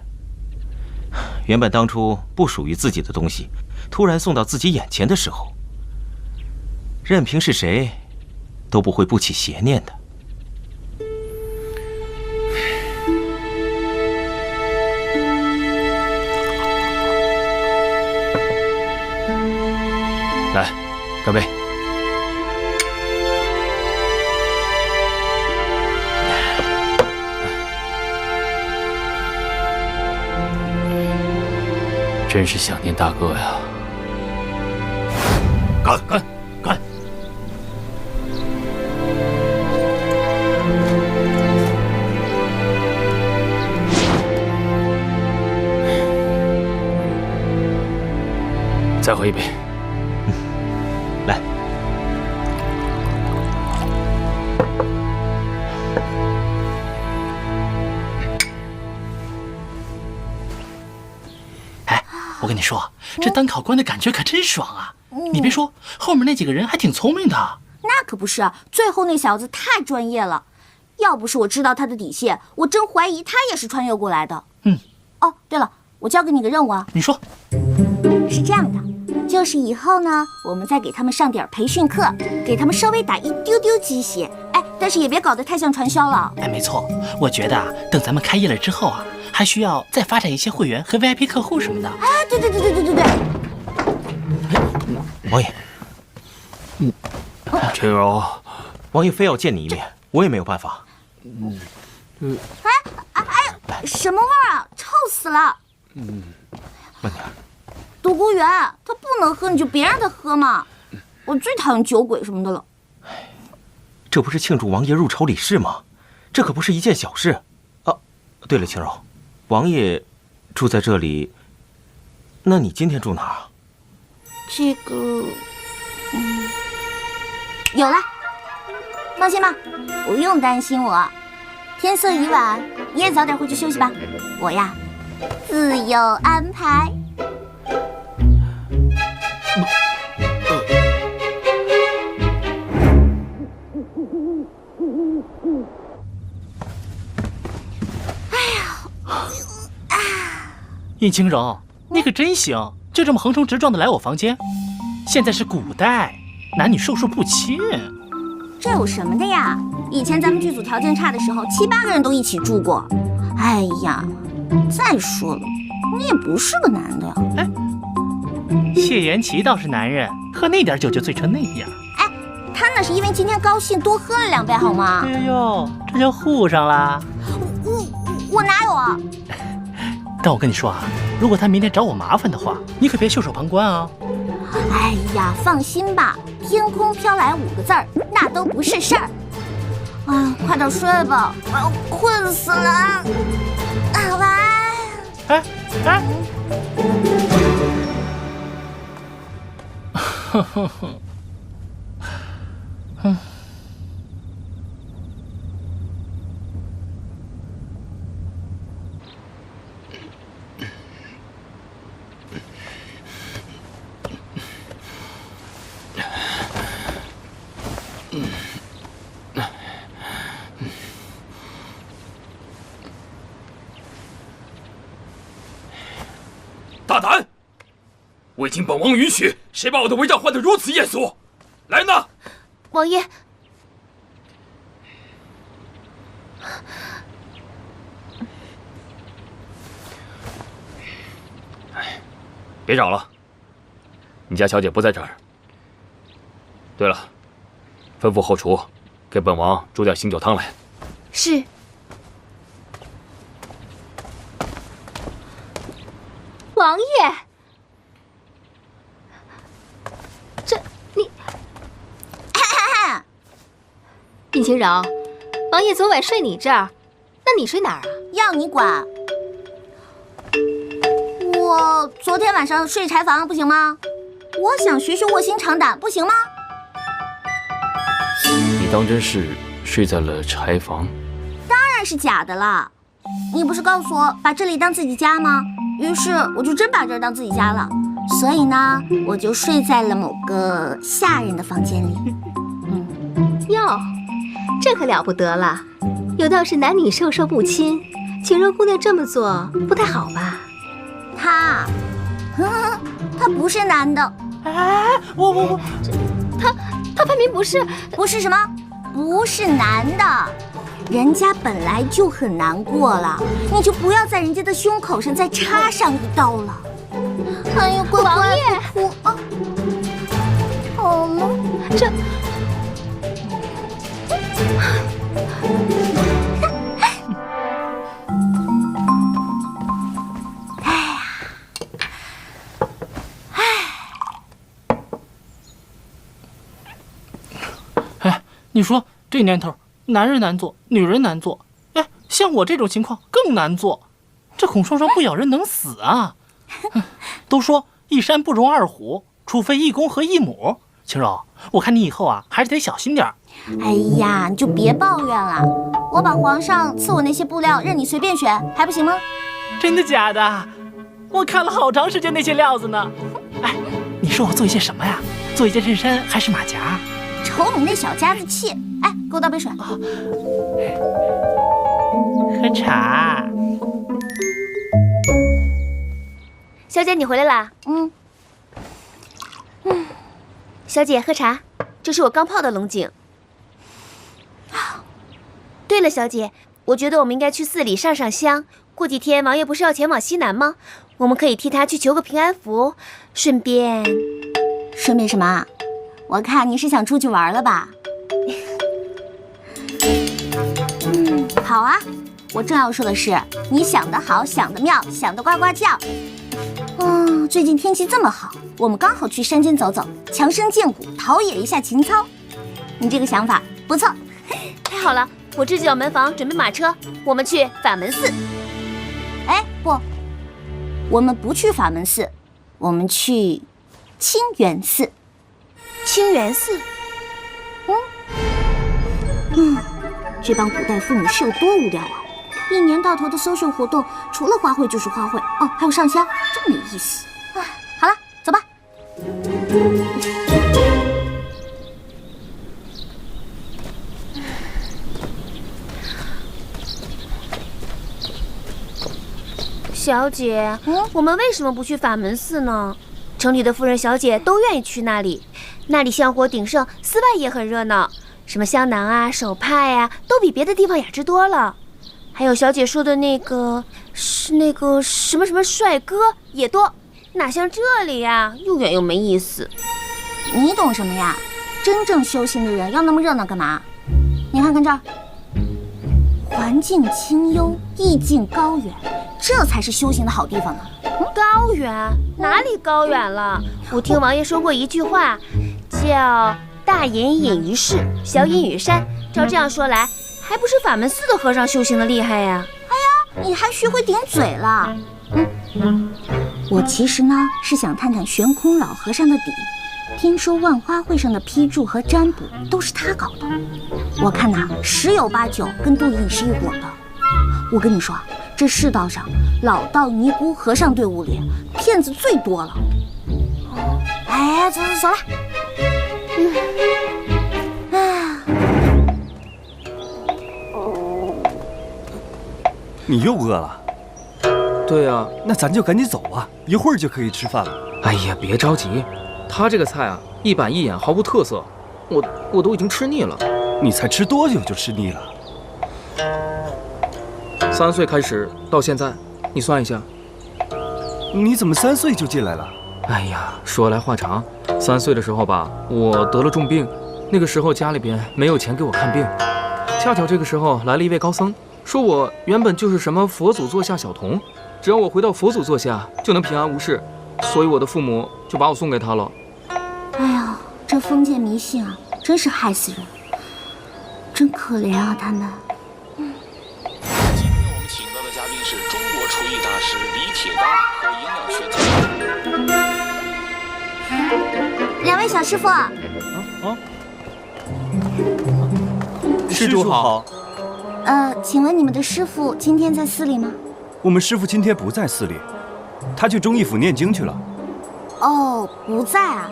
原本当初不属于自己的东西，突然送到自己眼前的时候，任凭是谁，都不会不起邪念的。来，干杯！真是想念大哥呀！干！再喝一杯。来。哎，我跟你说，这当考官的感觉可真爽啊！你别说，后面那几个人还挺聪明的。那可不是，最后那小子太专业了。要不是我知道他的底线，我真怀疑他也是穿越过来的。哦，对了，我交给你个任务啊。你说。是这样的，就是以后呢，我们再给他们上点培训课，给他们稍微打一丢丢鸡血。哎，但是也别搞得太像传销了。哎，没错，我觉得啊，等咱们开业了之后啊，还需要再发展一些会员和 VIP 客户什么的。哎，对。王爷，陈柔，王爷非要见你一面，我也没有办法。哎，什么味儿啊？臭死了！慢点。独孤远，他不能喝，你就别让他喝嘛。我最讨厌酒鬼什么的了。这不是庆祝王爷入朝理事吗？这可不是一件小事。啊，对了，青柔，王爷住在这里，那你今天住哪儿啊？这个，有了，放心吧，不用担心我。天色已晚，你也早点回去休息吧。我呀，自有安排。叶青柔，你可真行，就这么横冲直撞的来我房间。现在是古代，男女授受不亲。这有什么的呀？以前咱们剧组条件差的时候，7、8个人都一起住过。哎呀，再说了，你也不是个男的呀。哎，谢元齐倒是男人，喝那点酒就醉成那样。哎，他那是因为今天高兴多喝了2杯，好吗？哎呦，这就互上了。我哪有啊？但我跟你说啊，如果他明天找我麻烦的话，你可别袖手旁观啊。哎呀，放心吧，天空飘来5个字儿，那都不是事儿。哎呀，快点睡吧，我要困死了。啊，晚安。哎，哼哼哼，大胆！未经本王允许，谁把我的帷帐换得如此艳俗？来呐！王爷，别找了，你家小姐不在这儿。对了，吩咐后厨给本王煮点醒酒汤来。是。王爷，这你，宁轻柔，王爷昨晚睡你这儿，那你睡哪儿啊？要你管！我昨天晚上睡柴房不行吗？我想学学卧薪尝胆，不行吗？你当真是睡在了柴房？当然是假的啦！你不是告诉我把这里当自己家吗？于是我就真把这儿当自己家了。所以呢，我就睡在了某个下人的房间里。哟，这可了不得了！有道是男女授受不亲，景柔姑娘这么做不太好吧？他不是男的。哎，我，他分明不是什么？不是男的。人家本来就很难过了，你就不要在人家的胸口上再插上一刀了。哎呀，乖乖，王爷，不哭啊！好了，这。哎，你说这年头，男人难做，女人难做，哎，像我这种情况更难做。这孔双双不咬人能死啊！都说一山不容二虎，除非一公和一母。青柔，我看你以后啊，还是得小心点儿。哎呀，你就别抱怨了。我把皇上赐我那些布料，任你随便选，还不行吗？真的假的？我看了好长时间那些料子呢。哎，你说我做一件什么呀？做一件衬衫还是马甲？瞅你那小家子气！哎，给我倒杯水。喝茶。小姐，你回来啦？小姐，喝茶。这是我刚泡的龙井。对了，小姐，我觉得我们应该去寺里上上香。过几天王爷不是要前往西南吗？我们可以替他去求个平安符，顺便什么？我看你是想出去玩了吧？好啊，我正要说的是，你想得好，想得妙，想得呱呱叫。最近天气这么好，我们刚好去山间走走，强身健骨，陶冶一下情操。你这个想法不错。太好了，我这就叫门房准备马车，我们去法门寺。哎，不，我们不去法门寺，我们去清源寺。清源寺？这帮古代妇女是有多无聊啊！一年到头的social活动，除了花卉就是花卉，哦，还有上香，真没意思。哎，好了，走吧。小姐，我们为什么不去法门寺呢？城里的夫人小姐都愿意去那里，那里香火鼎盛，寺外也很热闹，什么香囊啊、手帕呀，都比别的地方雅致多了。还有小姐说的那个什么帅哥也多，哪像这里呀，又远又没意思。你懂什么呀？真正修行的人要那么热闹干嘛？你看看这儿，环境清幽，意境高远，这才是修行的好地方呢。高远？哪里高远了？我听王爷说过一句话，叫大隐隐于市，小隐于山。照这样说来，还不是法门寺的和尚修行的厉害呀？哎呀，你还学会顶嘴了。我其实呢是想探探悬空老和尚的底。听说万花会上的批注和占卜都是他搞的，我看呐，10有8九跟杜隐是一伙的。我跟你说，这世道上老道尼姑和尚队伍里骗子最多了。哎，走了。你又饿了？对啊，那咱就赶紧走吧，一会儿就可以吃饭了。哎呀，别着急，他这个菜啊，一板一眼，毫无特色，我都已经吃腻了。你才吃多久就吃腻了？3岁开始到现在，你算一下。你怎么3岁就进来了？哎呀，说来话长，3岁的时候吧，我得了重病，那个时候家里边没有钱给我看病，恰巧这个时候来了一位高僧，说我原本就是什么佛祖座下小童，只要我回到佛祖座下就能平安无事，所以我的父母就把我送给他了。哎呀，这封建迷信啊，真是害死人，真可怜啊他们。今天我们请到的嘉宾是中国厨艺大师李铁刚和营养学家。2位小师傅，施主好。请问你们的师傅今天在寺里吗？我们师傅今天不在寺里，他去忠义府念经去了。哦，不在啊，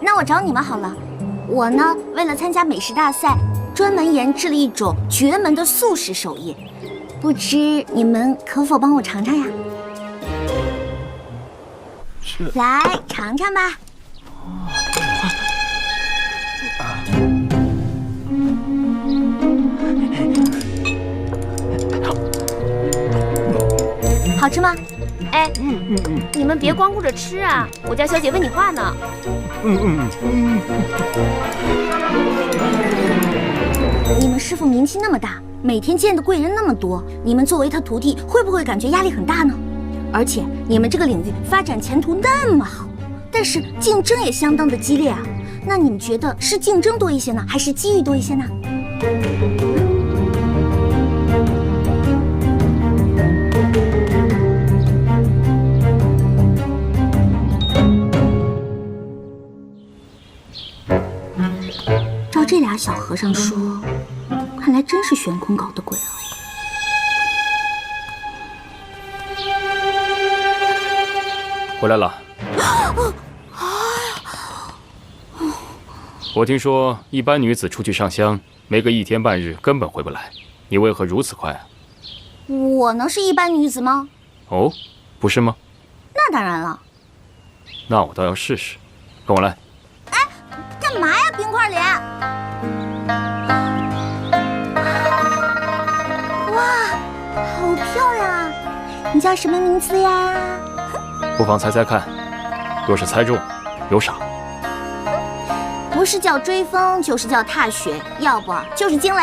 那我找你们好了。我呢，为了参加美食大赛，专门研制了一种绝门的素食手艺，不知你们可否帮我尝尝呀？来尝尝吧。好吃吗？哎，你们别光顾着吃啊！我家小姐问你话呢。你们师傅名气那么大，每天见的贵人那么多，你们作为他徒弟，会不会感觉压力很大呢？而且你们这个领域发展前途那么好，但是竞争也相当的激烈啊。那你们觉得是竞争多一些呢，还是机遇多一些呢？照这俩小和尚说，看来真是悬空搞的鬼啊！回来了。我听说一般女子出去上香，没个1天半日根本回不来，你为何如此快啊？我能是一般女子吗？哦，不是吗？那当然了。那我倒要试试，跟我来。哎，干嘛呀，冰块脸？哇，好漂亮啊！你叫什么名字呀？不妨猜猜看，若是猜中，有赏。不是叫追风，就是叫踏雪，要不就是惊雷。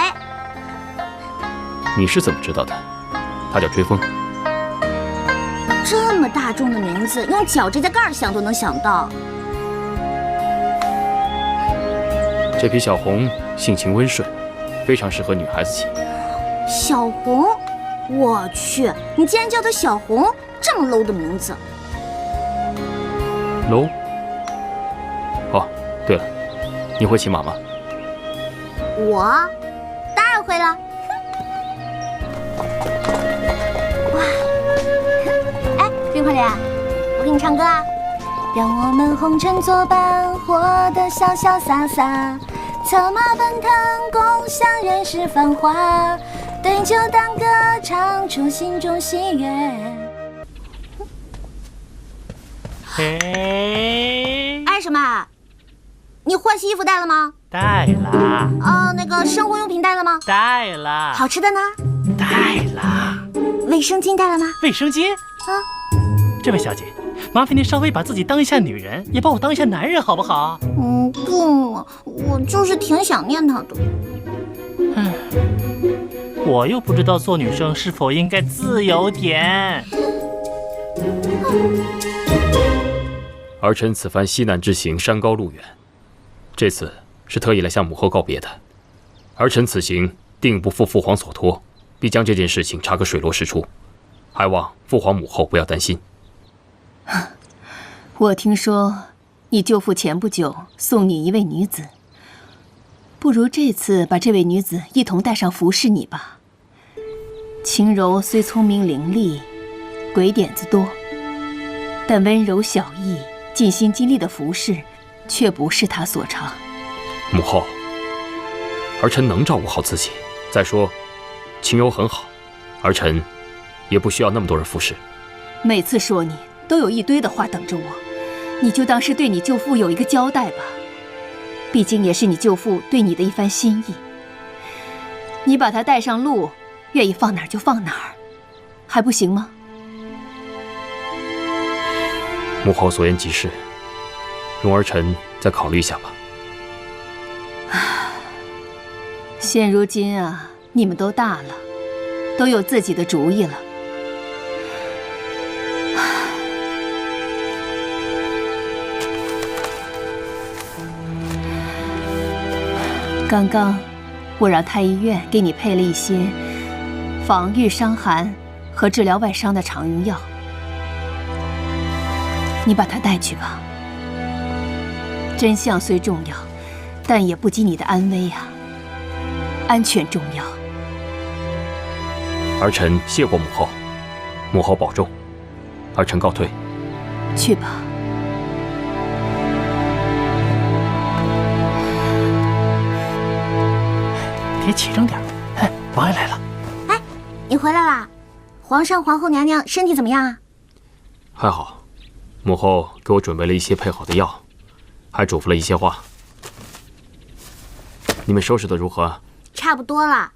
你是怎么知道的？他叫追风。这么大众的名字，用脚趾甲盖想都能想到。这匹小红性情温顺，非常适合女孩子骑。小红，我去，你竟然叫她小红，这么 low 的名字。low？ 哦，对了，你会骑马吗？我当然会了。哇，哎，冰块脸，我给你唱歌啊！让我们红尘作伴，活得潇潇洒洒，策马奔腾，共享人世繁华，对酒当歌，唱出心中喜悦。哎，什么？你换洗衣服带了吗？带了。那个生活用品带了吗？带了。好吃的呢？带了。卫生巾带了吗？卫生巾？这位小姐，麻烦您稍微把自己当一下女人，也把我当一下男人，好不好？不嘛，我就是挺想念他的。我又不知道做女生是否应该自由点。儿臣此番西南之行山高路远，这次是特意来向母后告别的。儿臣此行定不负父皇所托，必将这件事情查个水落石出，还望父皇母后不要担心。我听说你舅父前不久送你一位女子，不如这次把这位女子一同带上服侍你吧。轻柔虽聪明伶俐，鬼点子多，但温柔小意、尽心尽力的服侍，却不是她所长。母后，儿臣能照顾好自己。再说，清幽很好，儿臣也不需要那么多人服侍。每次说你，都有一堆的话等着我，你就当是对你舅父有一个交代吧。毕竟也是你舅父对你的一番心意。你把他带上路，愿意放哪儿就放哪儿，还不行吗？母后所言极是，容儿臣再考虑一下吧。现如今啊，你们都大了，都有自己的主意了。刚刚我让太医院给你配了一些防御伤寒和治疗外伤的常用药，你把它带去吧。真相虽重要，但也不及你的安危啊。安全重要。儿臣谢过母后，母后保重，儿臣告退。去吧。别起争点。哎，王爷来了。哎，你回来啦？皇上、皇后娘娘身体怎么样啊？还好，母后给我准备了一些配好的药，还嘱咐了一些话。你们收拾的如何？差不多了。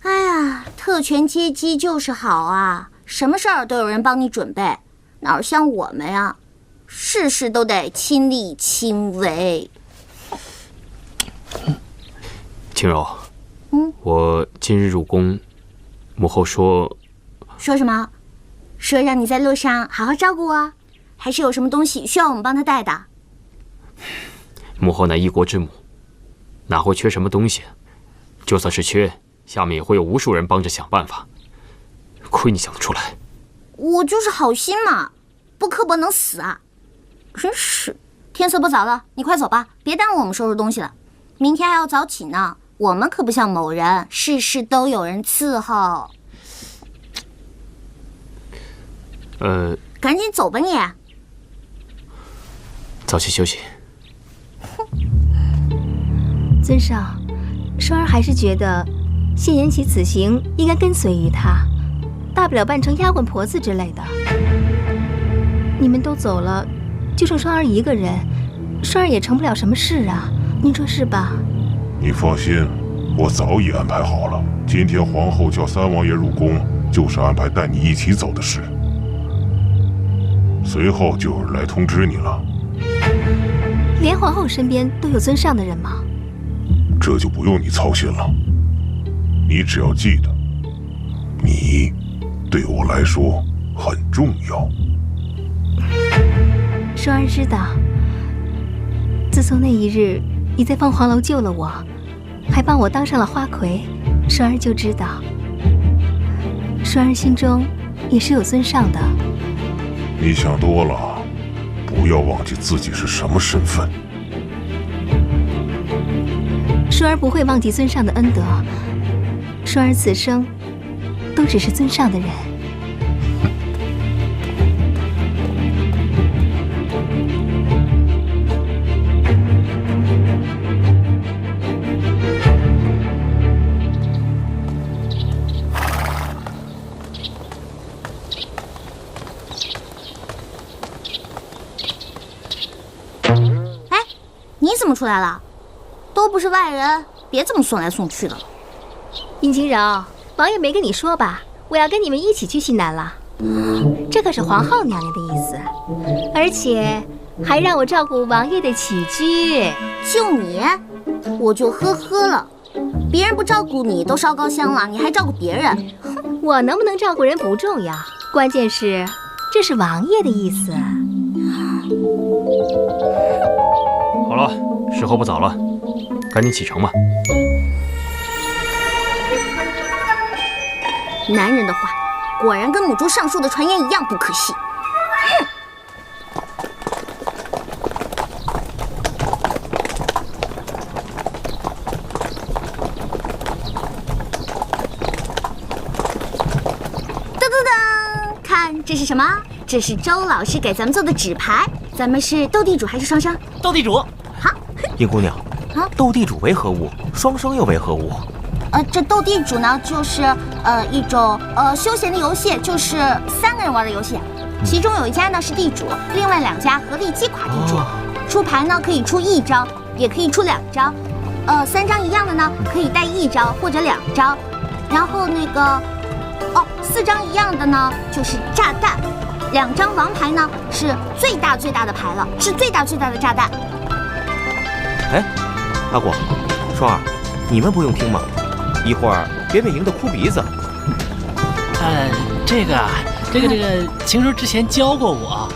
哎呀，特权阶级就是好啊，什么事儿都有人帮你准备，哪像我们呀，事事都得亲力亲为。青柔，我今日入宫，母后说什么？说让你在路上好好照顾我，还是有什么东西需要我们帮她带的？母后乃一国之母，哪会缺什么东西？就算是缺，下面也会有无数人帮着想办法。亏你想得出来。我就是好心嘛，不刻薄能死啊！真是，天色不早了，你快走吧，别耽误我们收拾东西了。明天还要早起呢，我们可不像某人，事事都有人伺候。赶紧走吧你。早些休息。尊上，双儿还是觉得谢延禧此行应该跟随于他，大不了扮成丫鬟婆子之类的。你们都走了，就剩双儿一个人，双儿也成不了什么事啊，您说是吧？你放心，我早已安排好了。今天皇后叫三王爷入宫，就是安排带你一起走的事。随后就有人来通知你了。连皇后身边都有尊上的人吗？这就不用你操心了。你只要记得，你对我来说很重要。双儿知道，自从那一日你在凤凰楼救了我，还帮我当上了花魁，双儿就知道，双儿心中也是有尊上的。你想多了，不要忘记自己是什么身份。双儿不会忘记尊上的恩德，双儿此生都只是尊上的人。哎，你怎么出来了？都不是外人，别这么送来送去的。殷晴柔，王爷没跟你说吧？我要跟你们一起去西南了。这可是皇后娘娘的意思，而且还让我照顾王爷的起居。就你，我就呵呵了。别人不照顾你都烧高香了，你还照顾别人？我能不能照顾人不重要，关键是这是王爷的意思。好了，时候不早了，赶紧启程吧。男人的话，果然跟母猪上树的传言一样不可信。噔噔噔，看这是什么？这是周老师给咱们做的纸牌。咱们是斗地主还是双生？斗地主。好。殷姑娘，斗地主为何物？双生又为何物？这斗地主呢，就是一种休闲的游戏，就是3个人玩的游戏。其中有一家呢是地主，另外2家合力击垮地主。出牌呢可以出1张，也可以出2张。3张一样的呢可以带1张或者2张。然后那个4张一样的呢就是炸弹。2张王牌呢是最大的牌了，是最大的炸弹。哎，阿果、双儿，你们不用听吗？一会儿别被赢得哭鼻子。这个，晴柔之前教过我。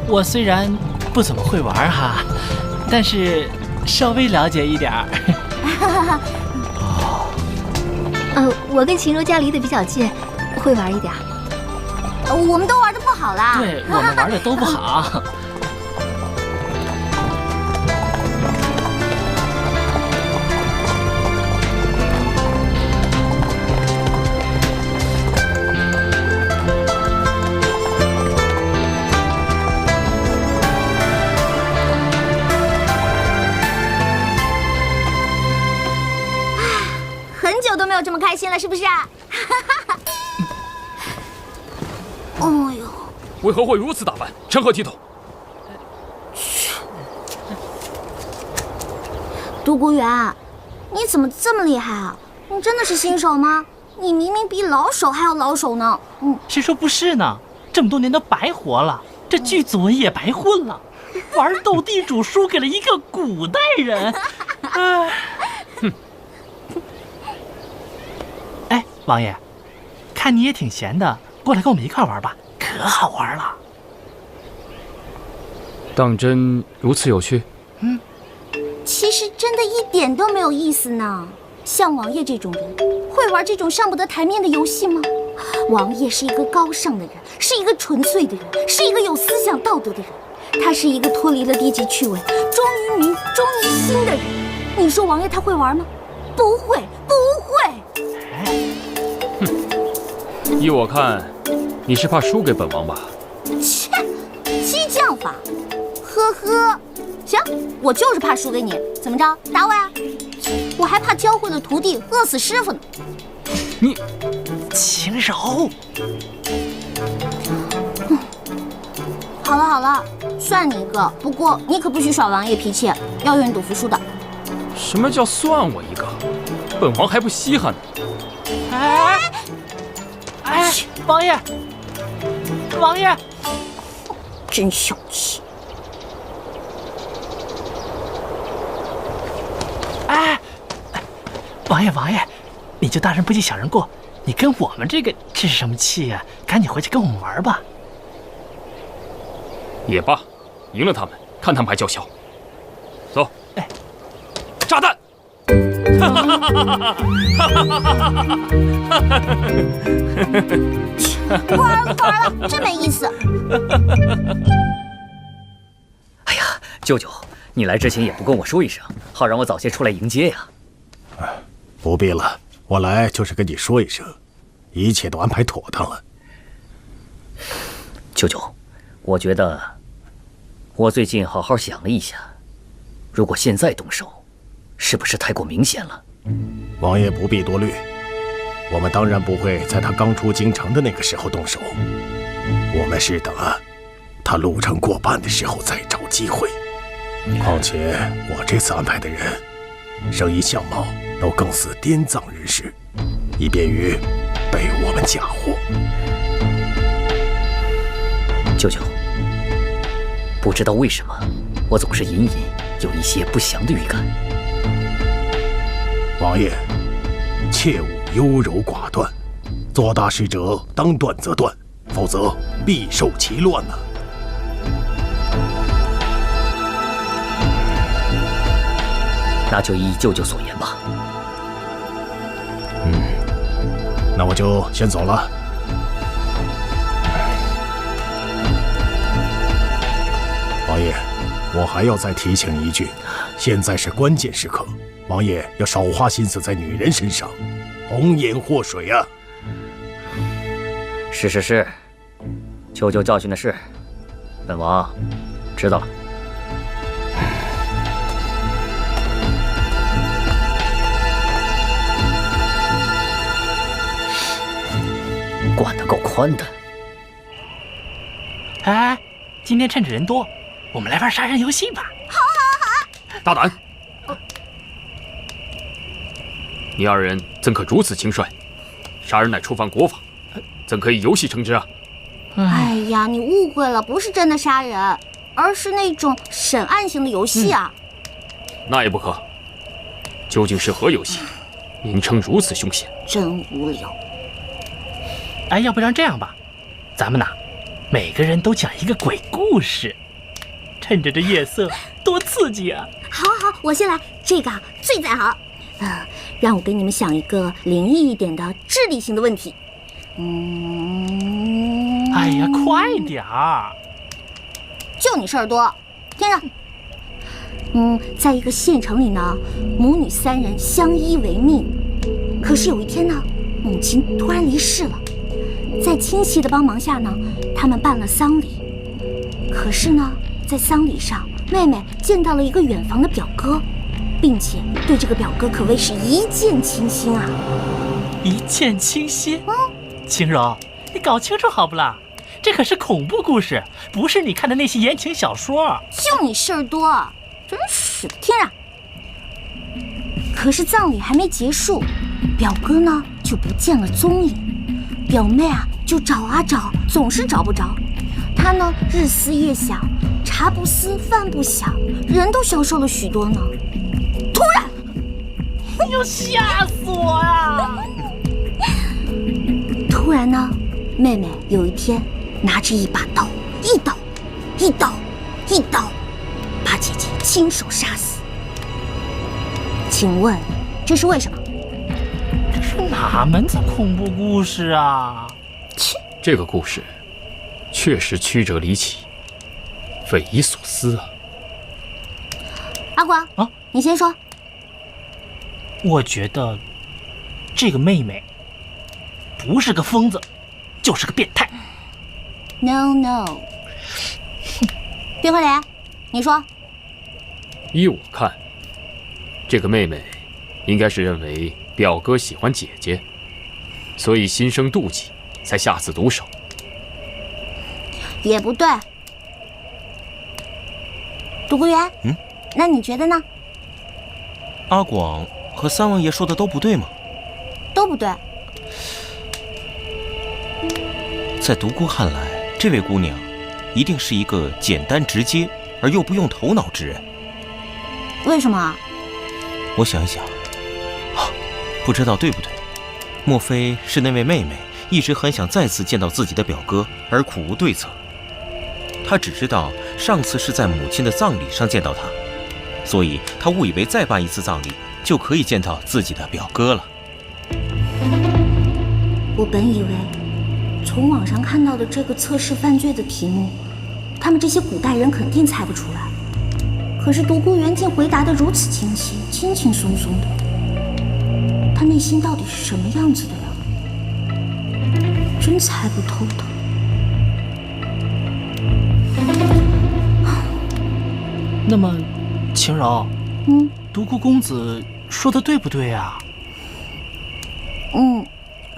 我虽然不怎么会玩哈，但是稍微了解一点儿。我跟晴柔家离得比较近，会玩一点。我们都玩得不好啦。对，我们玩的都不好。很久都没有这么开心了，是不是啊？哎呦，为何会如此打扮？成何体统？独孤远，你怎么这么厉害啊？你真的是新手吗？你明明比老手还要老手呢。谁说不是呢？这么多年都白活了，这剧组也白混了，玩斗地主输给了一个古代人。哎，王爷，看你也挺闲的，过来跟我们一块玩吧，可好玩了。当真如此有趣？其实真的一点都没有意思呢。像王爷这种人，会玩这种上不得台面的游戏吗？王爷是一个高尚的人，是一个纯粹的人，是一个有思想道德的人。他是一个脱离了低级趣味，忠于民、忠于心的人。你说王爷他会玩吗？不会，不会。依我看，你是怕输给本王吧？切，激将法，呵呵。行，我就是怕输给你，怎么着，打我呀？我还怕教会了徒弟饿死师傅呢。你，禽柔。好了，算你一个。不过你可不许耍王爷脾气，要愿赌服输的。什么叫算我一个？本王还不稀罕呢。哎，王爷，王爷，真小气。哎，王爷，你就大人不计小人过，你跟我们这是什么气呀？赶紧回去跟我们玩吧。也罢，赢了他们，看他们还叫嚣。走，炸弹！不玩了，真没意思。哎呀，舅舅，你来之前也不跟我说一声，好让我早些出来迎接呀。不必了，我来就是跟你说一声，一切都安排妥当了。舅舅，我觉得我最近好好想了一下，如果现在动手，是不是太过明显了？王爷不必多虑，我们当然不会在他刚出京城的那个时候动手，我们是等他路程过半的时候再找机会。况且我这次安排的人，声音相貌都更似滇藏人士，以便于被我们嫁祸。舅舅，不知道为什么，我总是隐隐有一些不祥的预感。王爷，切勿优柔寡断，做大事者当断则断，否则必受其乱呐。那就依舅舅所言吧。那我就先走了。王爷，我还要再提醒你一句，现在是关键时刻，王爷要少花心思在女人身上，红颜祸水啊！是，舅舅教训的是，本王知道了。管得够宽的。哎，今天趁着人多，我们来玩杀人游戏吧。好。大胆！你二人怎可如此轻率？杀人乃触犯国法，怎可以游戏成之啊？哎呀，你误会了，不是真的杀人，而是那种审案型的游戏啊。那也不可。究竟是何游戏，名称如此凶险？真无聊。哎，要不然这样吧，咱们呐，每个人都讲一个鬼故事，趁着这夜色，多刺激啊！好，我先来，这个最在行。让我给你们想一个灵异一点的智力型的问题。哎呀，快点儿！就你事儿多，听着。在一个县城里呢，母女3人相依为命。可是有一天呢，母亲突然离世了。在亲戚的帮忙下呢，他们办了丧礼。可是呢，在丧礼上，妹妹见到了一个远房的表哥，并且对这个表哥可谓是一见倾心啊！一见倾心？晴柔，你搞清楚好不啦？这可是恐怖故事，不是你看的那些言情小说。就你事儿多，真是的！听着。可是葬礼还没结束，表哥呢就不见了踪影，表妹啊就找啊找，总是找不着。她呢日思夜想，茶不思饭不想，人都消瘦了许多呢。突然，你要吓死我呀！突然呢，妹妹有一天拿着一把刀，一刀，把姐姐亲手杀死。请问这是为什么？这是哪门子恐怖故事啊？这个故事确实曲折离奇，匪夷所思啊！阿广啊，你先说。我觉得这个妹妹不是个疯子，就是个变态。No， 冰块莲，你说。依我看，这个妹妹应该是认为表哥喜欢姐姐，所以心生妒忌，才下此毒手。也不对。独孤园，那你觉得呢？阿广和三王爷说的都不对吗？都不对。在独孤看来，这位姑娘一定是一个简单直接而又不用头脑之人。为什么？我想一想，不知道对不对？莫非是那位妹妹一直很想再次见到自己的表哥，而苦无对策？她只知道上次是在母亲的葬礼上见到他，所以她误以为再办一次葬礼就可以见到自己的表哥了。我本以为从网上看到的这个测试犯罪的题目，他们这些古代人肯定猜不出来。可是独孤园竟回答得如此清晰，轻轻松松的。他内心到底是什么样子的呀？真猜不透的。那么，晴柔，独孤公子说的对不对啊？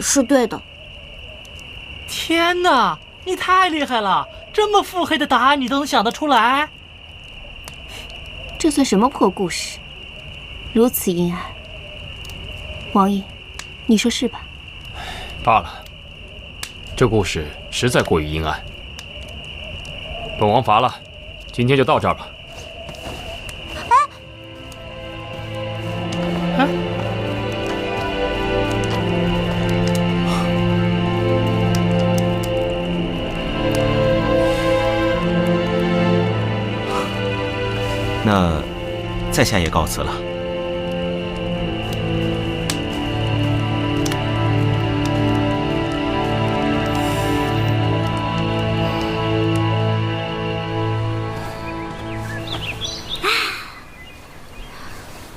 是对的。天哪，你太厉害了！这么腹黑的答案你都能想得出来？这算什么破故事？如此阴暗。王爷，你说是吧？罢了，这故事实在过于阴暗。本王乏了，今天就到这儿吧。那在下也告辞了。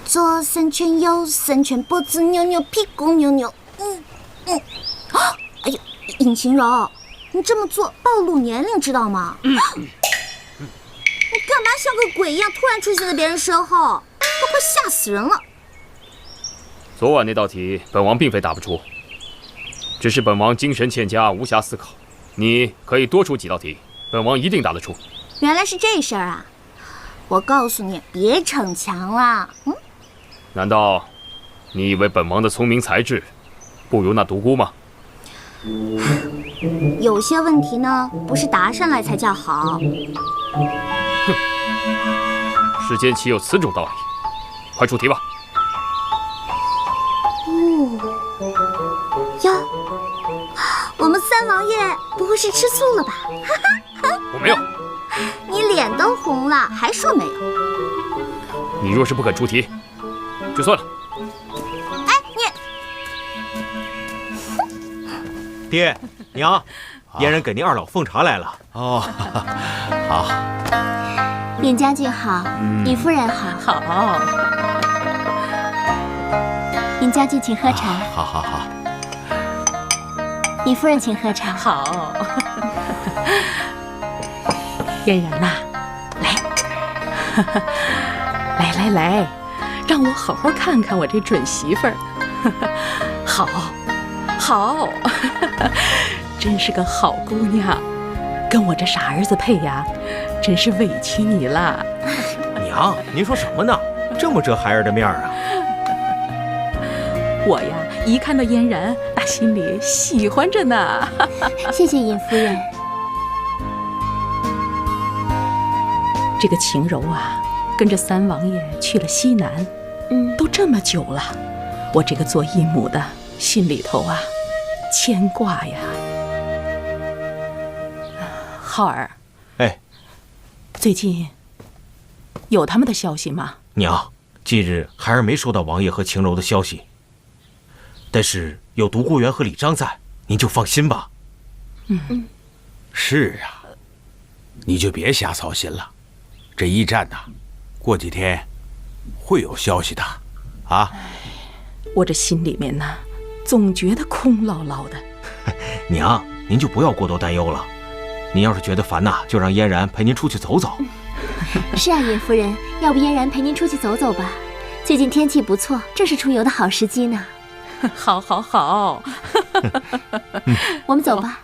左3圈，右3圈，脖子扭扭，屁股扭扭。哎呦，尹晴柔，你这么做暴露年龄，知道吗？你干嘛像个鬼一样突然出现在别人身后？都快吓死人了！昨晚那道题，本王并非答不出，只是本王精神欠佳，无暇思考。你可以多出几道题，本王一定答得出。原来是这事儿啊！我告诉你，别逞强了。难道你以为本王的聪明才智不如那独孤吗？有些问题呢，不是答上来才叫好。世间岂有此种道理？快出题吧。哟，我们三王爷不会是吃醋了吧？我没有。你脸都红了，还说没有？你若是不肯出题，就算了。哎，你爹娘，阉人给您二老奉茶来了。哦，好。尹将军好，尹夫人好。好。尹将军请喝茶。好好好。尹夫人请喝茶。好。嫣然呐，来，让我好好看看我这准媳妇儿。好，真是个好姑娘，跟我这傻儿子配呀，真是委屈你了。娘，您说什么呢？这么遮孩儿的面啊！我呀，一看到嫣然，打心里喜欢着呢。谢谢尹夫人。这个晴柔啊，跟着三王爷去了西南，都这么久了，我这个做义母的心里头啊，牵挂呀。浩儿，哎，最近有他们的消息吗？娘，近日孩儿没收到王爷和晴柔的消息，但是有独孤园和李章在，您就放心吧。是啊，你就别瞎操心了。这一战呐，过几天会有消息的，啊！我这心里面呢，总觉得空落落的。娘，您就不要过多担忧了。您要是觉得烦呐，就让嫣然陪您出去走走。是啊，尹夫人，要不嫣然陪您出去走走吧？最近天气不错，正是出游的好时机呢。好。我们走吧。